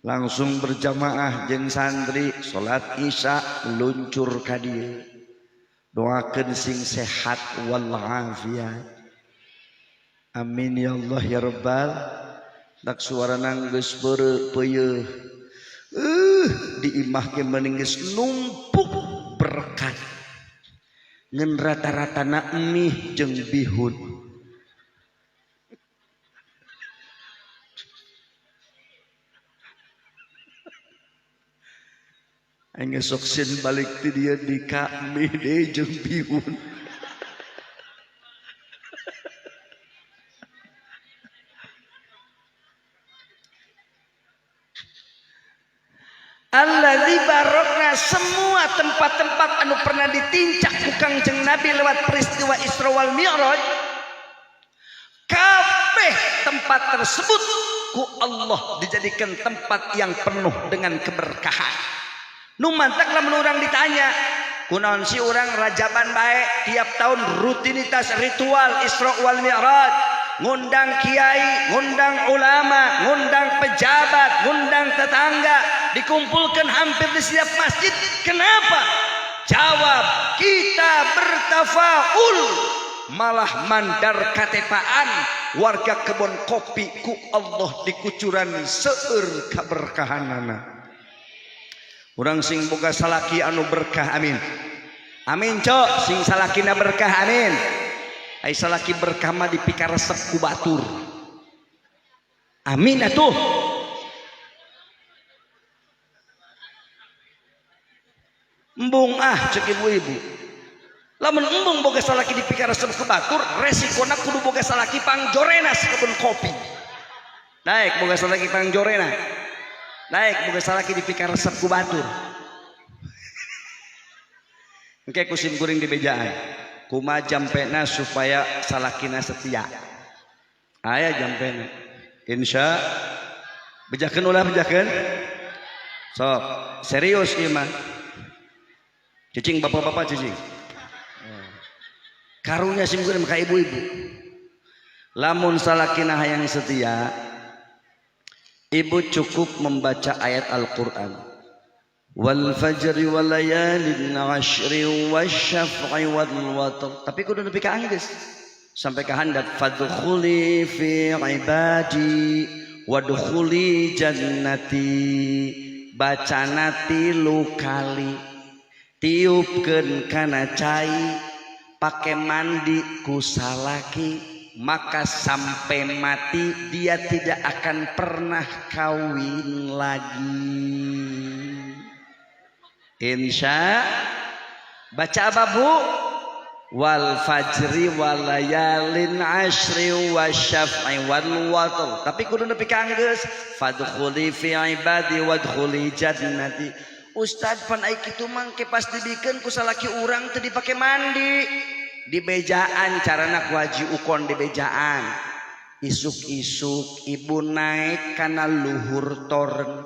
langsung berjamaah jeung santri salat isya luncur ka dieu doakeun sing sehat wal afiat amin ya Allah ya rabbal tak suarana geus beureuh diimahkeun meuning geus numpuk berkat ngan rata-ratana emih jeung bihun. Aing esok sin balik ti dia di kami deui jeung bihun. Alladzi barokna semua tempat-tempat anu pernah ditincak ku Kangjeng Nabi lewat peristiwa Isra wal Mi'raj kabeh tempat tersebut ku Allah dijadikan tempat yang penuh dengan keberkahan. Nu mantak lamun urang ditanya kunaon si urang rajaban bae tiap tahun rutinitas ritual Isra wal Mi'raj ngundang kiai, ngundang ulama, ngundang pejabat, ngundang tetangga, dikumpulkan hampir di setiap masjid. Kenapa? Jawab, kita bertafaul, malah mandar katepaan warga kebon kopi ku Allah dikucuran seueur kaberkahanana. Urang sing boga salaki anu berkah amin. Amin cok, sing salakina berkah amin. Ai salaki berkah mah dipikaresep ku batur. Amin atuh. Embung cek ibu-ibu. Lamun embung boga salaki dipikaresep ku batur, resikona kudu boga salaki pangjorena sakebun kopi. Naik boga salaki pangjorena. Naik boga salaki dipikaresep ku batur. Engke kusim kuring di bejaan. Kuma jampena supaya salakina setia. Aya jampena. Insya bejakeun ulah bejakeun. Sok serius ieu mah. Cicing bapak-bapak cicing. Karunya sim kuring ka ibu-ibu. Lamun salakina hayang setia, ibu cukup membaca ayat Al-Qur'an. Wal fajri wal layalin ashri wasyaf'i wal watr. Tapi kudu nepi ka anggeus sampai ka handap fadkhuli fi ibadi wadkhuli jannati. Bacana 3 kali tiupkeun kana cai pake mandi ku salaki maka sampai mati dia tidak akan pernah kawin lagi. Insya baca apa bu? Wal fajri wal layalin ashri wasyaf'i wal watr. Tapi kudu nepi ka anggeus fadkhuli fi ibadi wadkhuli jannati. Ustad pan ai kitu mangke pas dibikeun ku salaki urang teu dipake mandi. Di bejaan carana ku haji ukon di bejaan. Isuk-isuk ibu naik kana luhur toren.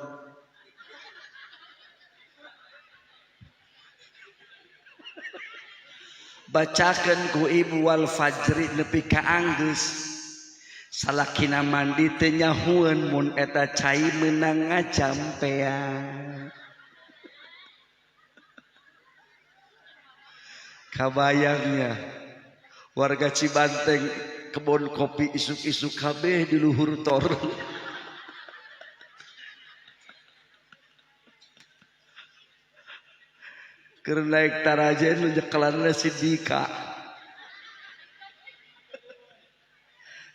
Bacakan ku ibu wal fajri nepi ka anggeus salakina mandi teu nyahueun mun eta cai meunang ngajampean. Kabayangnya warga Cibanteng kebon kopi isuk-isuk kabeh di luhur tor. Keur naik tarajen nu nyekelanna Sidika.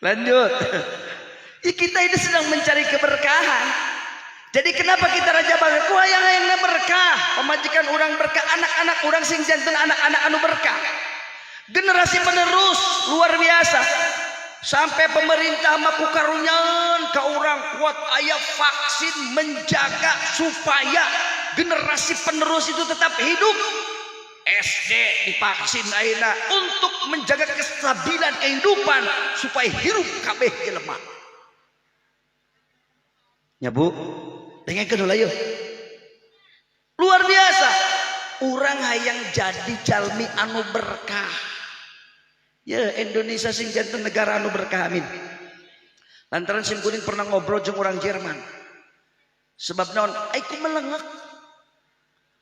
Lanjut. Kita ini sedang mencari keberkahan. Jadi kenapa kita raja bangga? Ku hayang-hayangna berkah, pemajikan orang berkah, anak-anak orang sing janten anak-anak anu berkah. Generasi penerus luar biasa. Sampai pemerintah maku karunyan ke orang kuat aya vaksin menjaga supaya generasi penerus itu tetap hidup. SD divaksin ayeuna untuk menjaga kestabilan kehidupan supaya hidup kabeh jelema. Ya Bu, dengekeun heula yeuh. Luar biasa. Urang hayang jadi jalmi anu berkah. Ya Indonesia sing janten negara anu berkah amin. Lantaran sim kuning pernah ngobrol jeung orang Jerman. Sebab naon? Aiku melengek.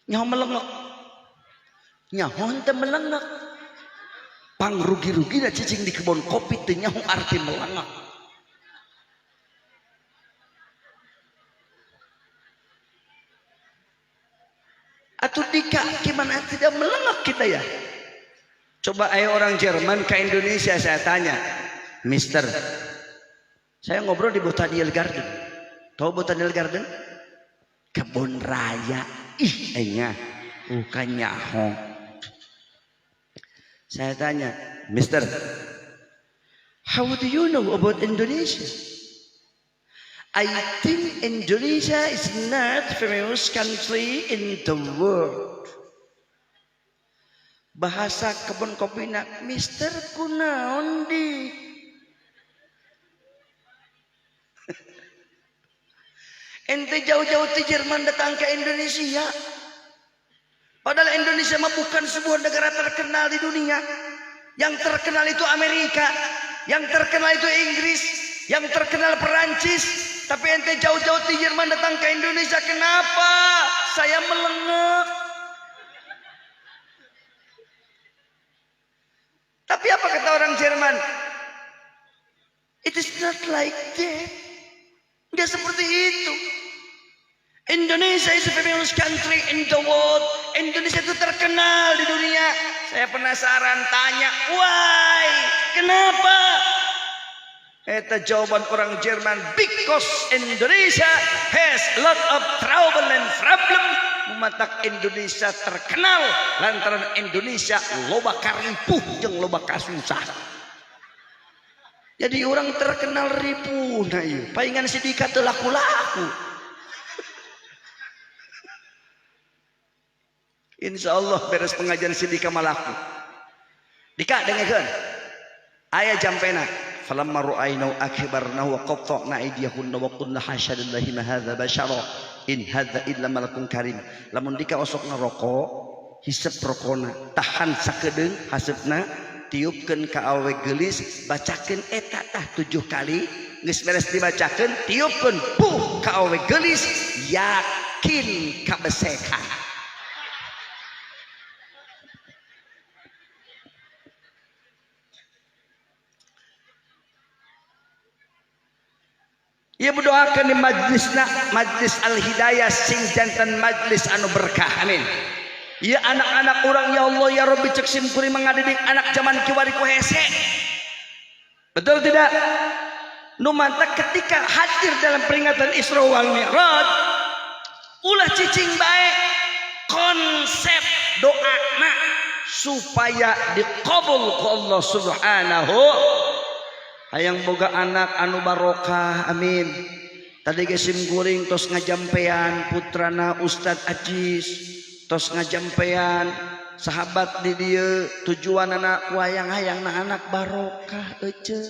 Nyaho melengek. Nyaho teu melengek. Pangrugi-rugina cicing di kebun kopi teu nyaho arti melengek. Atuh dika gimana tidak melengek kita ya? Coba ayo orang Jerman ke Indonesia saya tanya, Mister, saya ngobrol di Botanical Garden. Tahu Botanical Garden? Kebun raya. Ih, enya bukan nyaho. Saya tanya, Mister, how do you know about Indonesia? I think Indonesia is not the famous country in the world. Bahasa kebun kopi nak, Mister kunaon di? Ente jauh-jauh di Jerman datang ke Indonesia. Padahal Indonesia mah bukan sebuah negara terkenal di dunia. Yang terkenal itu Amerika, yang terkenal itu Inggris, yang terkenal Perancis. Tapi ente jauh-jauh di Jerman datang ke Indonesia, kenapa? Saya melengek. Tapi apa kata orang Jerman? It is not like that. Tidak seperti itu. Indonesia is the famous country in the world. Indonesia itu terkenal di dunia. Saya penasaran tanya, why? Kenapa? Eta jawaban orang Jerman, because Indonesia has a lot of trouble and problem. Matak Indonesia terkenal lantaran Indonesia loba karipuh jeung loba kasusah. Jadi orang terkenal ripuh na ieu. Paingan sidika teu laku-laku. Insyaallah beres pengajian sidika malaku. Dika dengekeun. Aya jampena. Falamma ru'ainahu akbarnahu wa qatta'na aydiyahunna wa qulna hasya lillahi ma hadza basyara in hadza illa malakun karim. Lamun dika osok ngarokok hisep rokona tahan sakedeung hasepna tiupkeun ka awewe geulis bacakeun eta tah 7 kali geus beres dibacakeun tiupkeun puh ka awewe geulis yakin kabesekan. Ia berdoakan di majlisna, majlis al-hidayah sing jantan majlis anu berkah, amin. Ya anak-anak orang, ya Allah ya Rabbi cek simkuri mengadidik anak zaman kiwari ku hese. Betul tidak? Nu mantap ketika hadir dalam peringatan Isra wal Mi'raj, ulah cicing bae konsep doana supaya diqabul ku Allah Subhanahu. Hayang boga anak anu barokah, amin. Tadi gesim guring tos ngajampean putrana Ustad Ajis, tos ngajampean sahabat di dieu tujuan anak wayang-hayangna anak barokah ece.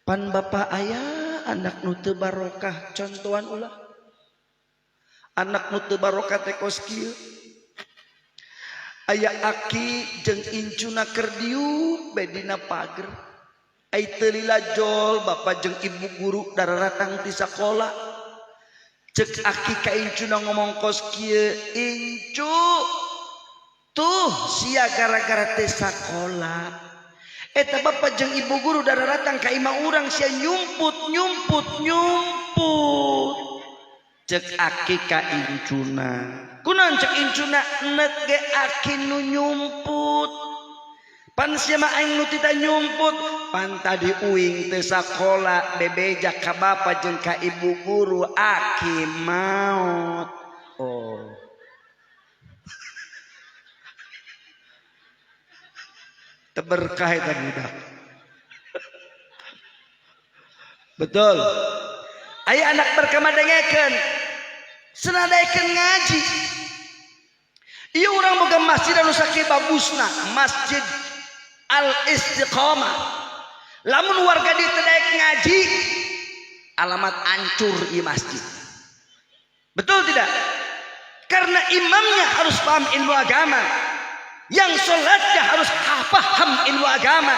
Pan bapak ayah anak nu teu barokah contohan ulah. Anak nu teu barokah teh kos kieu. Aya aki jeung incuna keur diuk bedina pager. Ai teu lilajol bapak jeung ibu guru dararatang ti sakola. Cek aki ka incuna ngomong kos kieu, "Incu, tuh sia gara-gara teh sakola." Eta bapak jeung ibu guru dararatang ka imah urang sia nyumput. Cek aki ka incuna. Kunaon cek incuna? Net ge aki nu nyumput. pan siapa aing nu tita nyumput pan tadi uing teu sakola bebeja ka bapa jeung ka ibu guru aki maot. Oh teberkah eta budak. Betul. Aya anak berkamadengekeun senadaikeun ngaji. Ieu urang boga masjid anu sakieu bagusna, Masjid Al Istiqomah. Lamun warga di teu daek ngaji, alamat ancur ieu masjid. Betul tidak? Karena imamnya harus paham ilmu agama. Yang sholatnya harus paham ilmu agama.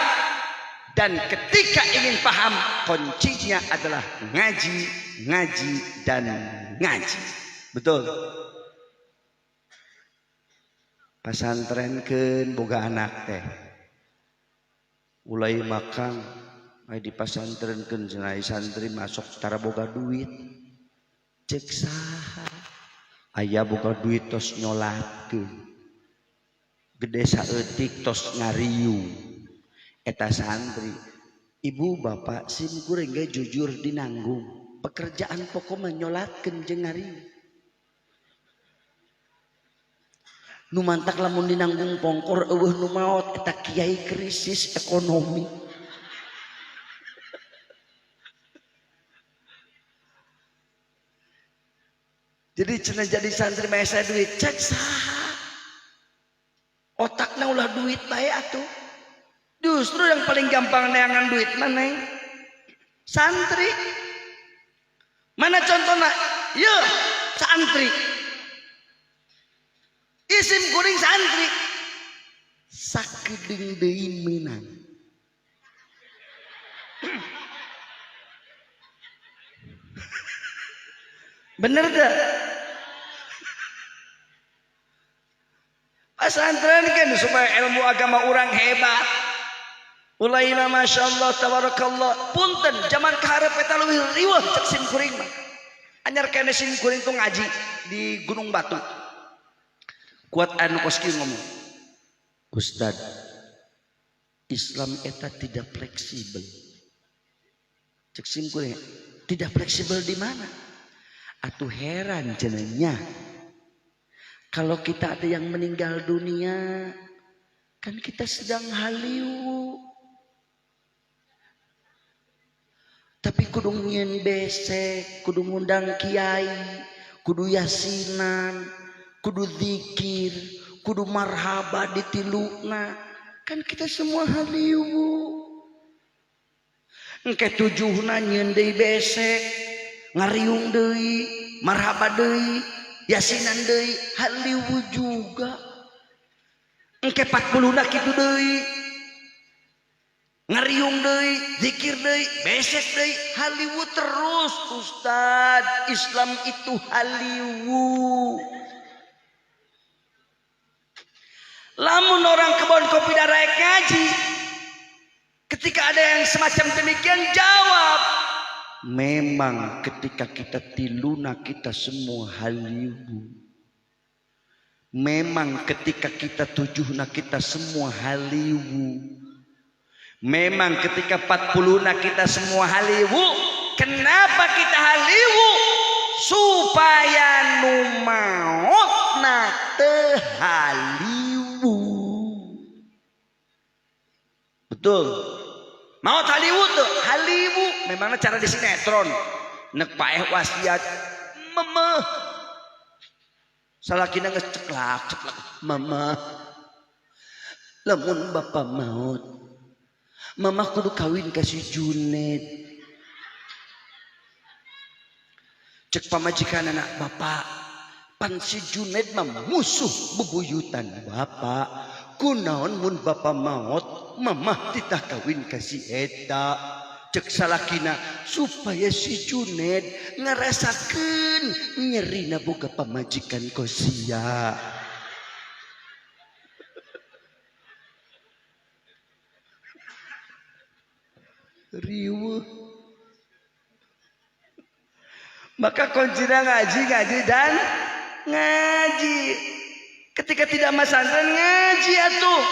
Dan ketika ingin paham, kuncinya adalah ngaji, ngaji, dan ngaji. Betul. Pasantrenkeun boga anak teh. Ulai makang ai di pasantrenkeun cenah santri masuk tara boga duit. Cek saha? Aya boga duit tos nyolatkeun. Gede saeutik tos ngariung. Eta santri, ibu bapak sim kuring ge jujur dinanggung. Pekerjaan pokok mah nyolatkeun jeung ngariung. Nu mantak lamun dinanggung pongkor eueuh nu maot eta kiai krisis ekonomi. Jadi cenah jadi santri mah asa duit cek saha? Otakna ulah duit bae atuh. Justru yang paling gampang neangan duit mana? Santri. Mana contohnya? Yo, santri. Isim kuring santri. Sakedeung deui meunang. Bener teu? Pesantren kan supaya ilmu agama orang hebat. Ulaina masyaallah tabarakallah. Punten zaman kaharep eta leuwih riweuh cek sim kuring mah. Anyar kene sim kuring tuh ngaji di Gunung Batu. Kuat anu koski ngomong. Ustad, Islam eta tidak fleksibel. Cek sim kuring tidak fleksibel di mana? Atuh heran cenanya. Kalau kita ada yang meninggal dunia, kan kita sedang haliu. Tapi kudu nyen besek, kudu ngundang kiai, kudu yasinan, kudu zikir, kudu marhaba ditiluna. Kan kita semua haliu. Engke tujuhna nyen deui besek, ngariung deui, marhaba deui. Yasinan deui haliu juga. Engke 40 kitu deui. Ngariung deui, zikir deui, besek deui, haliu terus Ustad. Islam itu haliu. Lamun orang kebon kopi daerah ngaji, ketika ada yang semacam demikian jawab, memang ketika kita tiluna kita semua haliu. Memang ketika kita tujuhna kita semua haliu. Memang ketika 40 kita semua haliu. Kenapa kita haliu? Supaya nu maotna teu haliu. Betul. Maot haliu tuh, haliu memangnya cara di sinetron. Nek paeh wasiat, memeh. Salakina geus ceklak, mama. Lamun bapa maot, mama kudu kawin ka si Junaid. Cek pamajikan anak bapak, pan si Junaid mah musuh bebuyutan bapak. Kunaon mun bapa maot, mamah titah kawin ka si eta. Cek salakina supaya si Junaid ngarasakeun nyerina boga pamajikan kosia. Riweuh. Maka kuncinya ngaji dan ngaji. Ketika tidak pesantren ngaji atuh.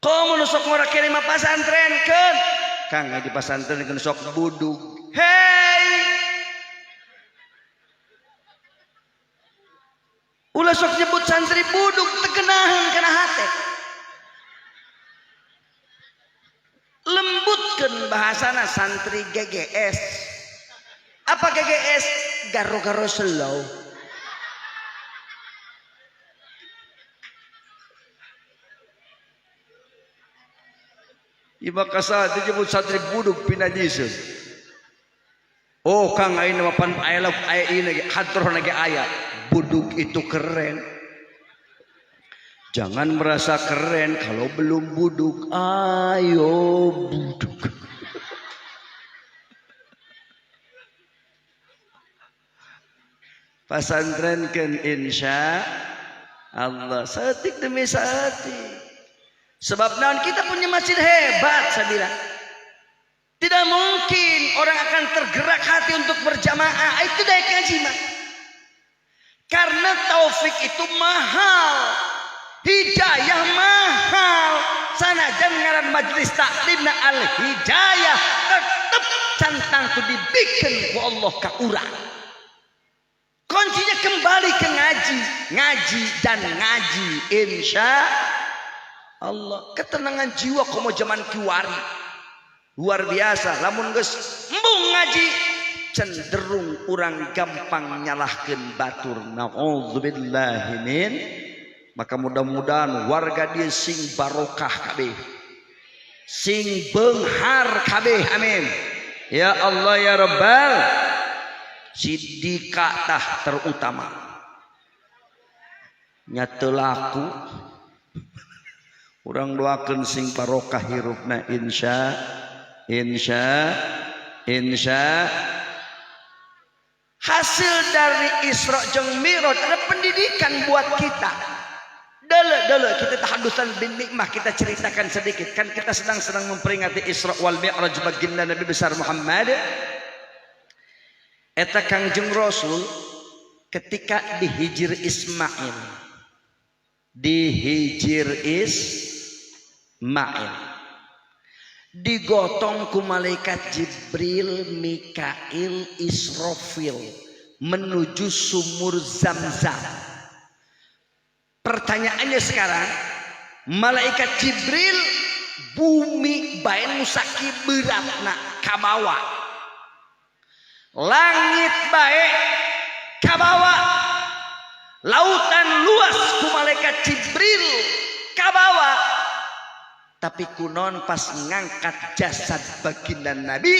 Komo nusok ngora kirim pasantren kan? Kang di pasantren kan sok budug. Hei, ulah sok nyebut santri budug tegenahan kana hate. Lembutkan bahasana santri GGS. Apa GGS? Garo-garo slow. Iba kasah disebut santri buduk pinajisun. Oh Kang ayeuna mah pan aya ini hatur lagi aya. Buduk itu keren. Jangan merasa keren kalau belum buduk. Ayo buduk. Pasantren kan insya Allah setik demi setik. Sebab naon kita punya masjid hebat saya bilang. Tidak mungkin orang akan tergerak hati untuk berjamaah. Itu daya ngaji mah. Karena taufik itu mahal. Hidayah mahal. Sanajan ngaran majelis taklimna al hidayah tetap cantang tu dibikin ku Allah ka urang. Kuncinya kembali ke ngaji, ngaji dan ngaji insya Allah. Ketenangan jiwa komo zaman kiwari luar biasa. Lamun geus embung ngaji cenderung orang gampang nyalahkeun batur. Nauzubillahi min. Maka mudah-mudahan warga dia sing barokah kabeh, sing beunghar kabeh, amin ya Allah ya Rabbal. Sidika tah terutama nyateu laku. Urang doakeun sing barokah hirupna insya hasil dari Isra jeung Mi'raj ada pendidikan buat kita. Dulu kita tahadusan bin nikmah, kita ceritakan sedikit. Kan kita sedang memperingati Isra wal Mi'raj baginda Nabi besar Muhammad. Eta Kangjeng Rasul ketika dihijir Ismail. Digotong ku malaikat Jibril, Mikail, Israfil menuju sumur Zamzam. Pertanyaannya sekarang, malaikat Jibril bumi bae nu sakiberatna kabawa, langit bae kabawa, lautan luas ku malaikat Jibril kabawa, tapi kunon pas ngangkat jasad baginda Nabi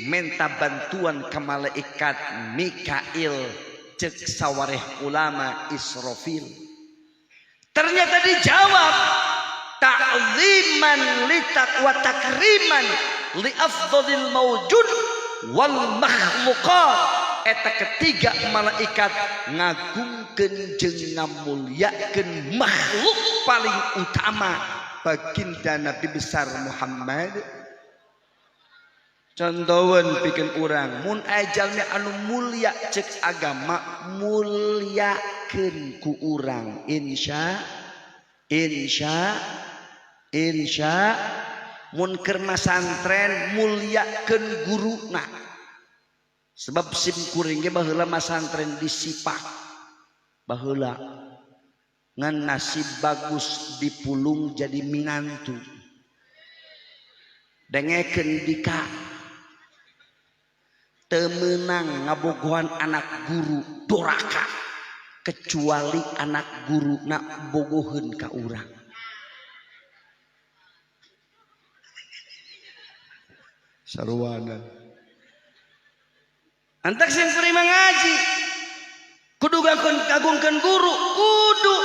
minta bantuan ke malaikat Mikail cek sawareh ulama Israfil. Ternyata dijawab ta'ziman wa takriman li afdhalil mawjud wal makhluqat. Eta ketiga malaikat ngagungkeun jeung ngamulyakeun makhluk paling utama baginda Nabi besar Muhammad. Contohan bikin urang mun ajalnya anu mulia cek agama mulyakeun ku urang insya mun keur masantren mulyakeun guruna. Sebab sim kuring ge baheula masantren disipak baheula ngan nasib bagus dipulung jadi minantu dengekeun dika temenang ngabogohan anak guru doraka kecuali anak guru nak bogoheun ka urang. Sarwana antak sing kuring ngaji kudu kagungkeun guru kudu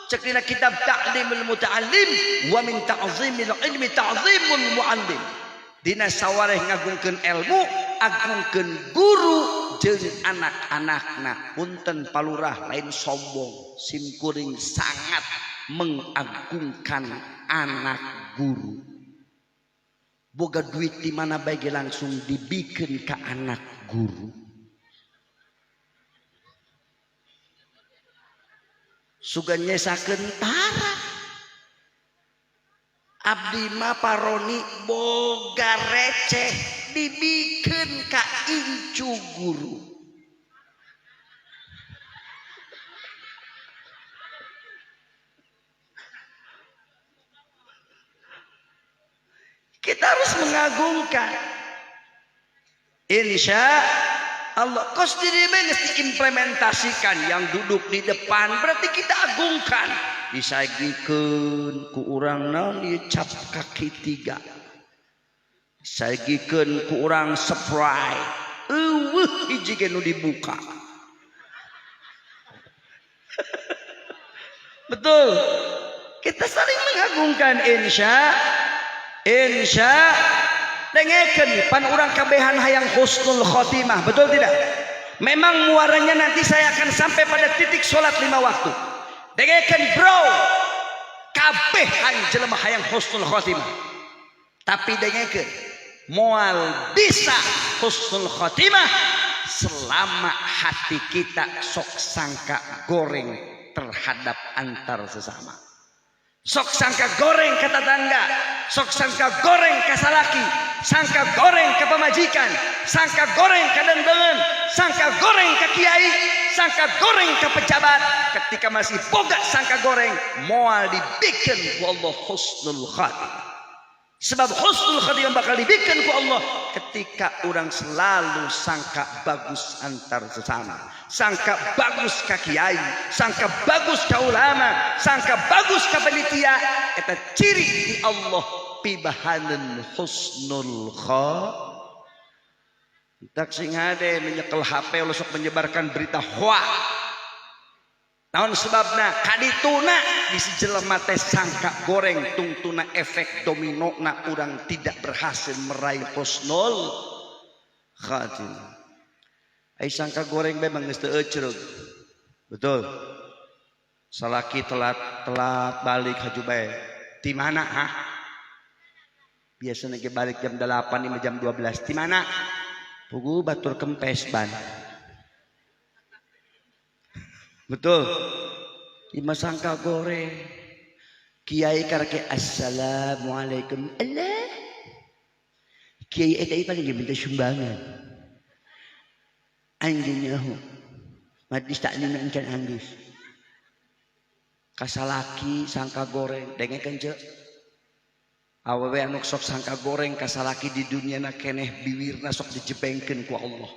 cek dina kitab Ta'limul Muta'allim wa min ta'zimil ilmi ta'zimul mu'allim. Dina sawareh ngagungkeun ilmu agungkeun guru jeung anak-anakna. Punten palurah lain sombong, sim kuring sangat mengagungkan anak guru. Boga duit di mana bae langsung dibikeun ka anak guru. Sugan nyesakeun tara abdi mah paroni boga receh dibikeun ka incu guru. Kita harus mengagungkan. Insya Allah kos diri geus diimplementasikan, yang duduk di depan berarti kita agungkan. Disagikeun ku urang naon ieu cap kaki 3. Disagikeun ku urang Sprite. Eueuh hiji ge nu dibuka. Betul. Kita saling mengagungkan insya dengekeun pan urang kabehan hayang husnul khotimah, betul tidak? Memang muaranya nanti saya akan sampai pada titik sholat 5 waktu. Dengekeun bro, kabehan jelema hayang husnul khotimah. Tapi dengekeun, moal bisa husnul khotimah selama hati kita sok sangka goreng terhadap antar sesama. Sok sangka goreng ke tetangga, sok sangka goreng ke salaki, sangka goreng ke pemajikan, sangka goreng ke dendengan, sangka goreng ke kiai, sangka goreng ke pejabat. Ketika masih boga sangka goreng, moal dibikin ku Allah husnul khatimah. Sebab husnul khatimah bakal dibikin ku Allah ketika orang selalu sangka bagus antar sesama, sangka bagus ka kiai, sangka bagus ka ulama, sangka bagus ka panitia. Eta ciri di Allah pibahaneun husnul khatimah. Tak sing hade menyekel HP ulah sok menyebarkan berita hoax. Naon sebabna kadituna bisi jelema teh sangka goreng tungtuna efek domino na urang tidak berhasil meraih husnul khatimah. Ai sangka goreng memang geus teu ecereug. Betul. Salaki telat balik haju bae. Di mana ha? Biasana ge balik jam 8 lima jam 12. Di mana? Pugu batur kempes ban. Betul. Lima sangka goreng. Kiai karake assalamualaikum. Allah. Kiai eta paling minta sumbangan. Anjingnya ho. Majlis taklim engcan anggeus. Kasalaki sangka goreng dengekeun ceuk. Awewe anu sok sangka goreng kasalaki di dunia na keneh biwirna sok dijebengkeun ku Allah.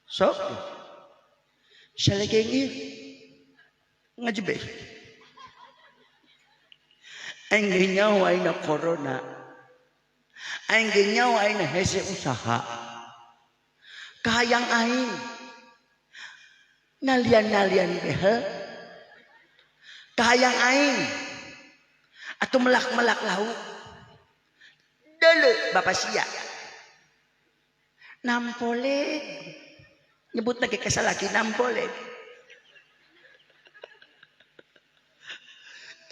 Sok salageng ieu ngajebeh. Aing nyawa aina corona. Aing nyawa aina hese usaha. Kahayang aing nalian-nalian behel. Kahayang aing atau melak-melak lauk. Dulu Bapak sia. Nampole. Nyebut lagi kesalaki nampole.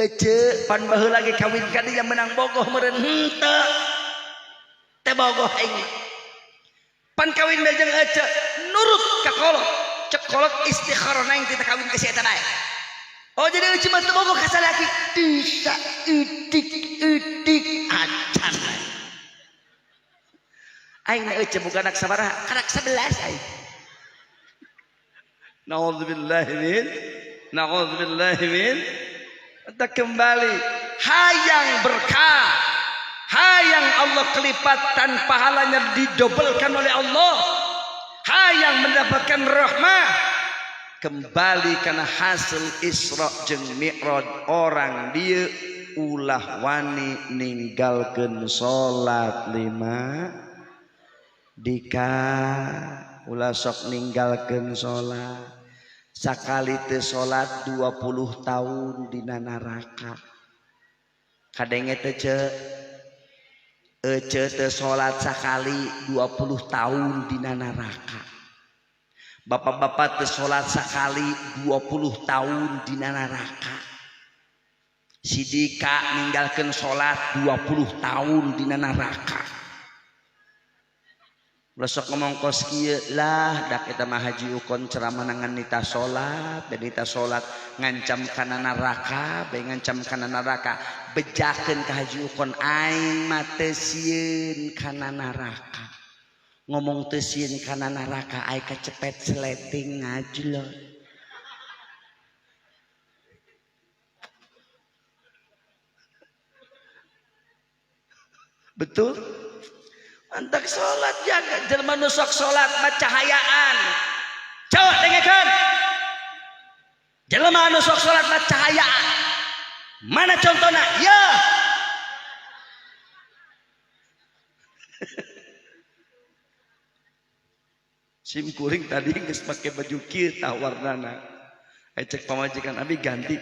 Ece pan baheula lagi kawin ka dia menang bogoh meureun henteu. Teh bogoh aing. Pan kawin bejeng ece nurut ka kolot. Cek kolot istikharana yang kita kawin ka si eta bae. Oh jadi ece mah teu bogoh ka salaki. Bisa itik acan. Aing na ece boga anak sabaraha? Anak 11 aing. Na'udzubillahi min. Kita kembali hayang berkah, hayang Allah kelipatan pahalanya didobelkan oleh Allah, hayang mendapatkan rahmah. Kembali karena hasil Isra jeung Mi'raj orang dia ulah wani ninggalkeun salat 5 dika ulah sok ninggalkeun salat. Sakali teu salat 20 tahun dina neraka. Kadenge teu ece teu salat sakali 20 tahun dina neraka. Bapak-bapak teu salat sakali 20 tahun dina neraka. Sidika ninggalkeun salat 20 tahun dina neraka. Besok ngomong kos kieu lah dak eta mah haji ukon ceramah nangan nita salat, dan nita salat ngancam kana neraka, bae ngancam kana neraka, bejakeun ka haji ukon aing mah teu sieun kana neraka. Ngomong teu sieun kana neraka aing kacepet sleting ngajlot. Betul? Antak sholat jaga jelema nu sok sholat mah cahayaan. Coba dengarkan. Jelema nu sok sholat mah cahayaan. Mana contohnya? Ya. Sim kuring tadi geus make baju kieu tah warnana. Cek pamajikan abi ganti.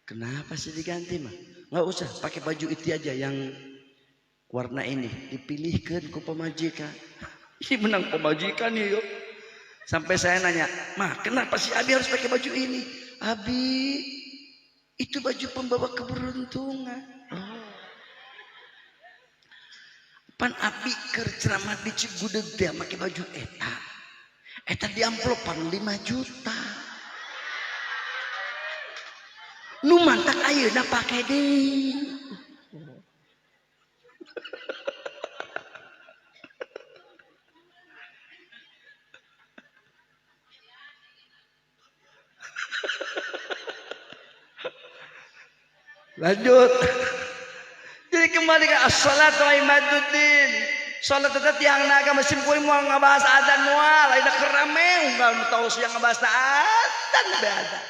Kenapa sih diganti mah? Enggak usah, pakai baju itu aja yang warna ini dipilihkan ku pemajikan. Ini menang pemajikan nih yuk. Sampai saya nanya, mah kenapa sih Abi harus pakai baju ini? Abi, itu baju pembawa keberuntungan. Oh. Pan Abi kerceramah di Cigudeg dia pakai baju eta. Eta di amplopan 5 juta. Nu mantak ayeuna pake deui. Lanjut. Jadi kembali ke as-salatu imaduddin. Salat tetap tiang naga mesin kuing mau ngabahas adzan moal, ayeuna kerame unggal nu tahu siang ngabahas adzan ada.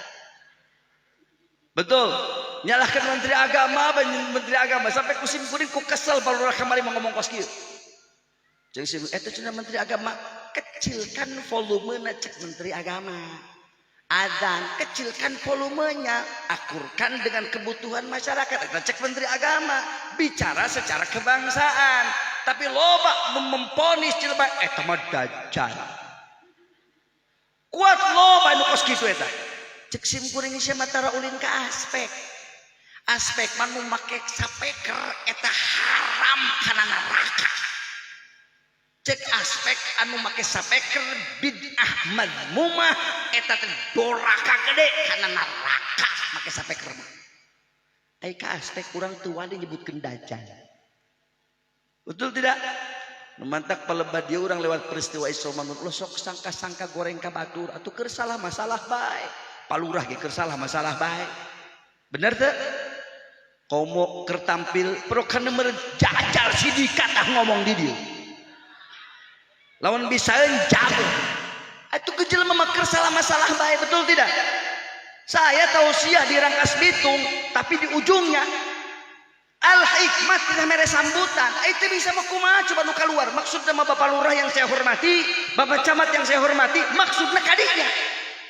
Betul. Nyalahkan menteri agama sampai kusim kuring ku kesel balurah kamari mau ngomong kos kieu. Jeung sim eta cenah menteri agama kecilkan volumena cek menteri agama. Adzan kecilkan volumenya, akurkan dengan kebutuhan masyarakat. Kita cek menteri agama bicara secara kebangsaan, tapi loba memponis jelema eta mah dajjal. Kuat loba nu kos kitu eta. Cek sim kuring sia matara ulin ka aspek. Aspek mah nu make sapeker eta haram kana neraka. Cek aspek anu make sapeker bid'ah madmumah eta teh doraka gede kana neraka make sapeker mah. Ai ka aspek urang teu wani nyebutkeun dajjal. Betul tidak? Mantak palebat dia urang lewat peristiwa Isra Mi'raj lo sok sangka-sangka goreng ka batur atuh keur salah masalah bae. Palurah ge keur salah masalah bae. Bener teu? Komo keur tampil pro kana merjajal sidikat ngomong di dieu. Lawan bisa jago. Itu kecil memakar salah masalah baik, betul tidak? Saya tausiah di Rangkas Bitung, tapi di ujungnya al hikmat tidak mere sambutan. Itu bisa kumaha coba nu keluar. Maksudnya sama Bapak Lurah yang saya hormati, Bapak Camat yang saya hormati, maksudnya kadinya.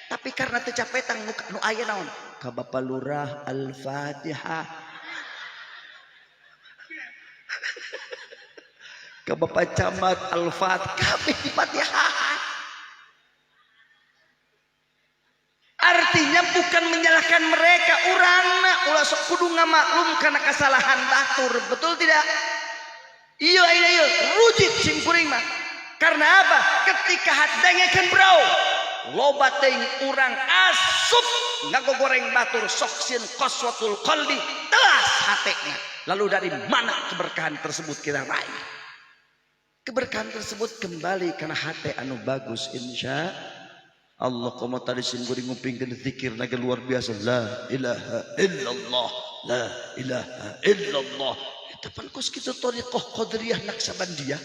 Tapi karena tercapetan nu aya naon? Ka Bapak Lurah Al-Fatihah. Ke Bapak Camat Al-Fat kabeh di Fatihah. Artinya bukan menyalahkan mereka, urangna ulah sok kudu ngamaklum karena kesalahan batur, betul tidak? Iya rujit sing kuring mah. Karena apa? Ketika hadengekeun bro, loba teuing urang asup ngagogoreng batur sok sieun qaswatul qalbi, telas hatena. Lalu dari mana keberkahan tersebut kita raih? Keberkahan tersebut kembali karena hati anu bagus insya Allah. Komo tadi singguri ngupingkeun zikir naga luar biasa, la ilaha illallah, la ilaha illallah. Itu pan kos kitu thariqah qadariyah Naksabandiyah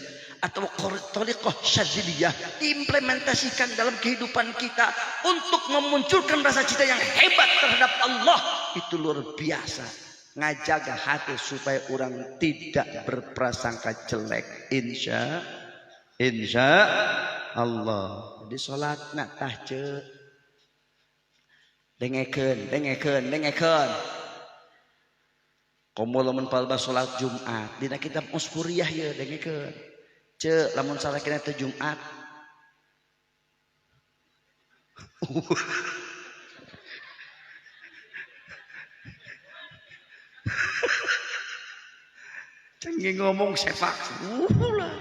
atau thariqah Syadziliyah diimplementasikan dalam kehidupan kita untuk memunculkan rasa cinta yang hebat terhadap Allah. Itu luar biasa. Ngajaga hati supaya orang tidak berprasangka jelek insya Allah. Jadi sholatna tah ceuk dengekeun komo lamun palba sholat Jumat dina kitab Usfuriyah ya dengekeun ceuk lamun sarakina teh Jumat Cengi ngomong sepak lah.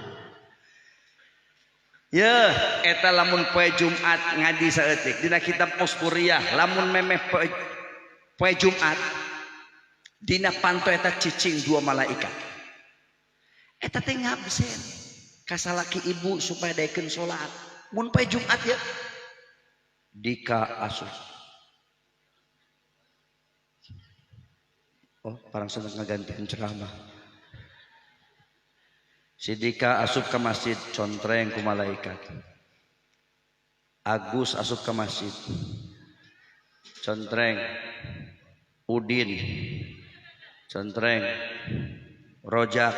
Ya, eta lamun poe Jumat ngadi saeutik dina kitab Uskuriyah, lamun memeh poe Jumat dina panto eta cicing dua malaikat. Eta teh ngabsen ka salaki ibu supaya daekeun salat. Mun poe Jumat ya dika asup. Oh, parang sedang ngagantian ceramah. Si Dika asup ke masjid contreng ku malaikat. Agus asup ke masjid contreng. Udin contreng. Rojak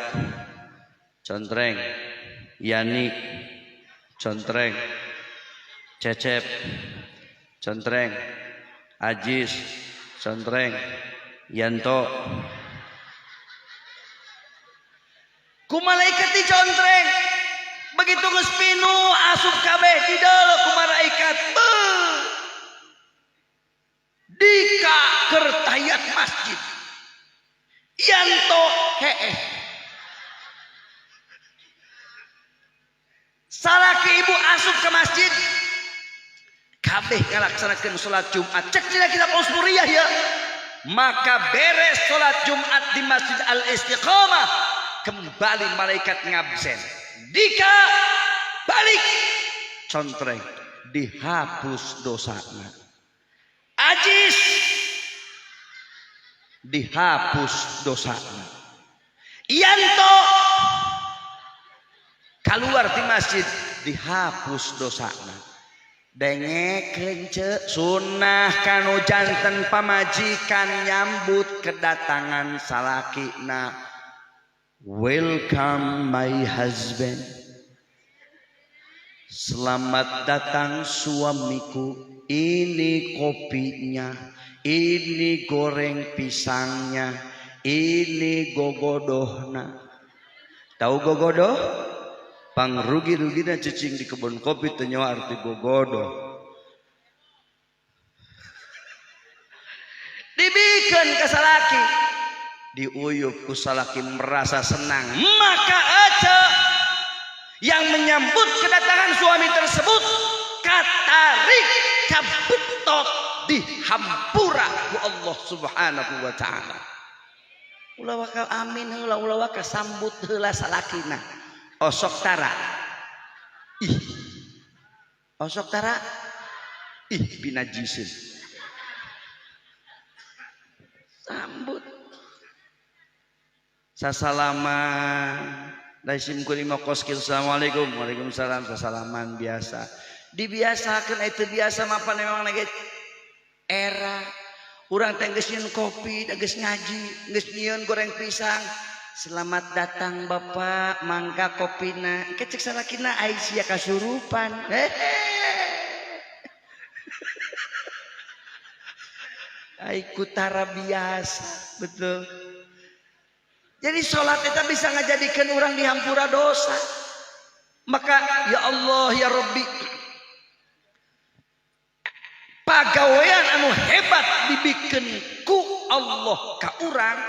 contreng. Yani contreng. Cecep contreng. Ajis contreng. Yanto ku malaikat dicontreng begitu geus pinu asup kabeh di dalam ku malaikat Dika keur tahiyat masjid Yanto heeh salaki ibu asup ke masjid kabeh ngalaksanakeun salat Jumat cek dina kitab Uskuriyah ya maka beres salat Jumat di Masjid Al-Istiqamah kembali malaikat ngabsen Dika balik contreng dihapus dosana Ajis dihapus dosana Yanto keluar di masjid dihapus dosana dengekeun ce sunnah kanu janten pamajikan nyambut kedatangan salakina. Welcome my husband. Selamat datang suamiku. Ini kopinya, ini goreng pisangnya, ini gogodohna. Tahu gogodoh? Pangrugi-rugina cicing di kebun kopi teu nyawa arti gogodoh. Dibikeun ka salaki. Diuyup ku salaki merasa senang maka aja yang menyambut kedatangan suami tersebut katarik kabetot dihampura ku Allah subhanahu wa ta'ala ulah wakal amin heula ulah wakal sambut heula salakina osok tara ih osok tara ih binajisin sambut sasalaman daisim kuring koskil assalamualaikum waalaikumsalam sasalaman biasa dibiasakeun itu biasa mapan memang lagi era urang teh geus nyieun kopi geus ngaji geus nyieun goreng pisang selamat datang Bapak mangga kopina kecek salakina ai sia kasurupan ai kutara biasa betul. Jadi sholat itu bisa ngajadikan orang dihampura dosa. Maka ya Allah ya Rabbi pagawean anu hebat dibikin ku Allah ka urang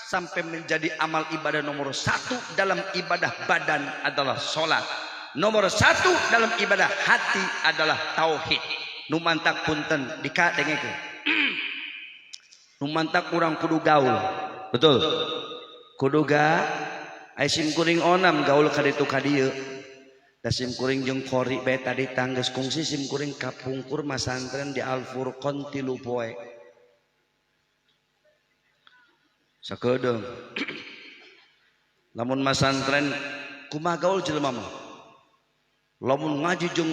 sampai menjadi amal ibadah nomor 1 dalam ibadah badan adalah sholat. Nomor 1 dalam ibadah hati adalah tauhid. Numantak punten dika dengekeun. Numantak urang kudu gaul. Betul. Kuduga aisim kuring onam gaul kaditu kadieu da sim kuring jeung kori bae tadi tanggeus kungsi sim kuring kapungkur masantren di Al Furqon 3 poe sakedeung lamun masantren kumaha gaul jelema mah lamun ngaji jeung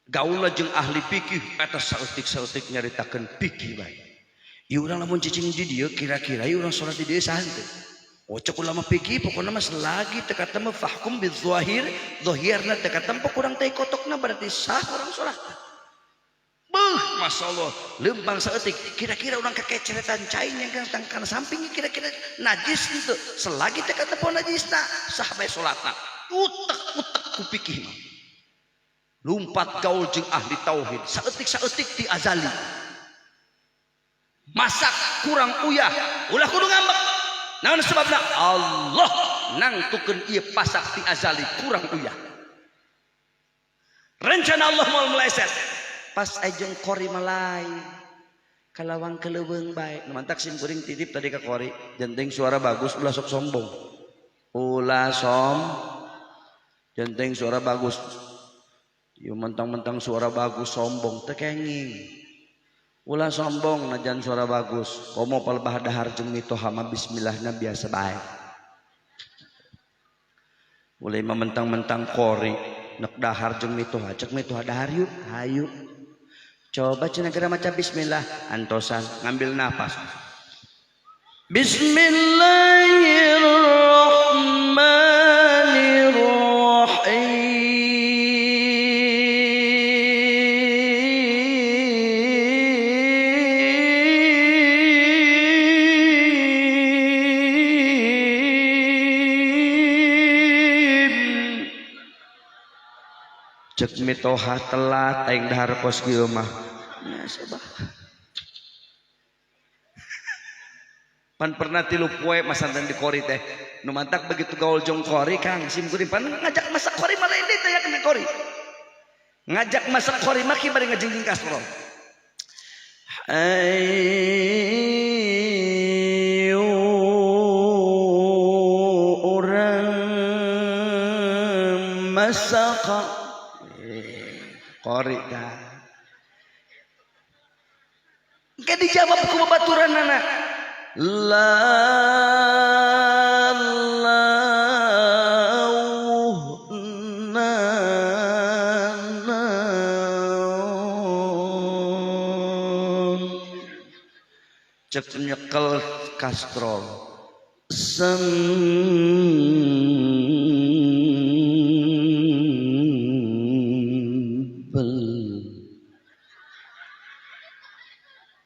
gaul jeung ahli fikih eta saeutik-saeutik nyaritakeun fikih bae. Ieu urang lamun cicing di dieu kira-kira ieu urang salat di dieu saha teh? Oh cek ulama fikih pokona mah selagi teu kata mah fahkum bidzahir, zahirna teu kata pok urang teh kotokna berarti sah urang salat. Beuh, masyaallah, leumpang saeutik kira-kira urang kakeceretan cai yang kana samping kira-kira najis henteu. Selagi teu kata pon najisna sah bae salatna. Utek-utek ku fikih mah. Lumpat gaul jeung ahli tauhid, saeutik-saeutik diazali. Masak kurang uyah ulah kudu ngambek naon sebabna Allah nangtukeun ieu pasak ti azali kurang uyah Rencana Allah mau meleset. Pas ajeng kori malai. Kalawang keleweng baik. Mantak sim kuring titip tadi ke kori. Jenteng suara bagus ulah sok sombong. Ulah jenteng suara bagus. Yo mentang-mentang suara bagus sombong tekenging. Ulah sombong najan suara bagus. Komo palbah dahar jeung mitoha mah bismillahna biasa baik. Mulai mentang-mentang kori nek dahar jeung mitoha cek mitoha dahar yuk hayu. Coba cenah geura maca bismillah antosan ngambil napas. Cek mitoha telat aing dahar kos kieu mah. Ya sabah. Pan pernah 3 poe masanten di kori teh. Nu mantak begitu gaul jong kori Kang sim kuring pan ngajak masak kori mah lain teh ya kena kori. Ngajak masak kori mah ki bari ngajingjing kastrol. Ayo orang masak kori dah. Engke dijawab ku babaturan anak. Cek nyekel kastrol.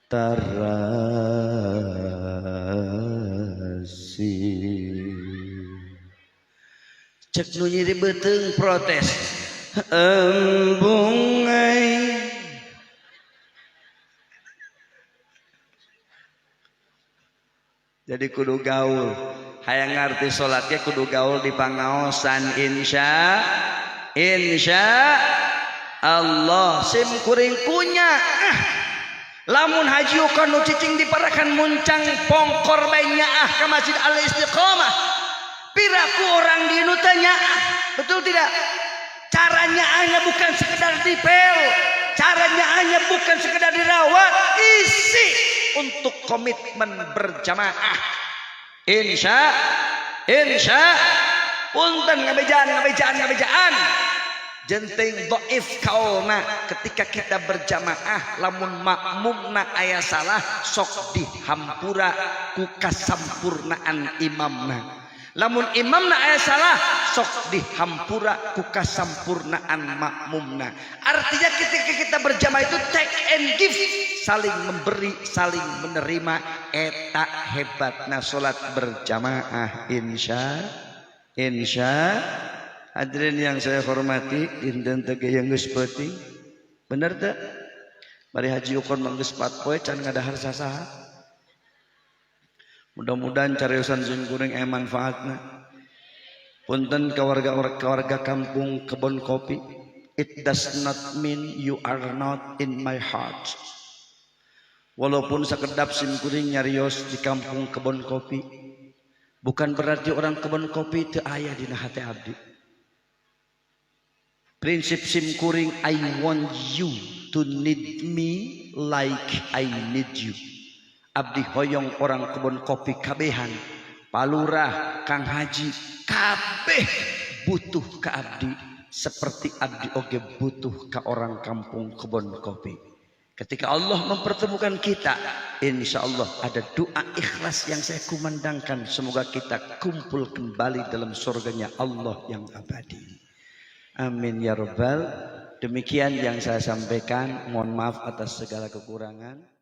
Tarasi cek nu nyiri beuteung protes embung ai jadi kudu gaul hayang ngarti salatnya kudu gaul di pangaosan insya Allah sim kuring kunya lamun haji ukan nu cicing diparakan muncang pongkor bayinya ke Masjid Al Istiqomah piraku orang di nu tanya betul tidak caranya hanya bukan sekedar dipel caranya hanya bukan sekedar dirawat isi untuk komitmen berjamaah insya punten ngabejaan jenteng dhaif kaulna ketika kita berjamaah lamun makmumna aya salah sok dihampura ku kasampurnaan imamna lamun imamna aya salah sok dihampura ku kasampurnaan makmumna artinya ketika kita berjamaah itu take and give saling memberi saling menerima eta hebatna salat berjamaah insya hadirin yang saya hormati dinten teh yang geus peuting bener teh bari haji ukon mah geus 4 poe can ngadahar sasaha mudah-mudahan cariosan jeung kuring aya manfaatna punten ka warga kampung Kebon Kopi it does not mean you are not in my heart walaupun sakedap sim kuring nyarios di kampung Kebon Kopi bukan berarti orang Kebon Kopi teu aya dina hati abdi. Prinsip sim kuring I want you to need me like I need you. Abdi hoyong orang Kebon Kopi kabehan, palurah, Kang Haji, kabeh butuh ke abdi seperti abdi oge butuh ke orang kampung Kebon Kopi. Ketika Allah mempertemukan kita, insya Allah ada doa ikhlas yang saya kumandangkan. Semoga kita kumpul kembali dalam surganya Allah yang abadi. Amin ya rabbal. Demikian yang saya sampaikan. Mohon maaf atas segala kekurangan.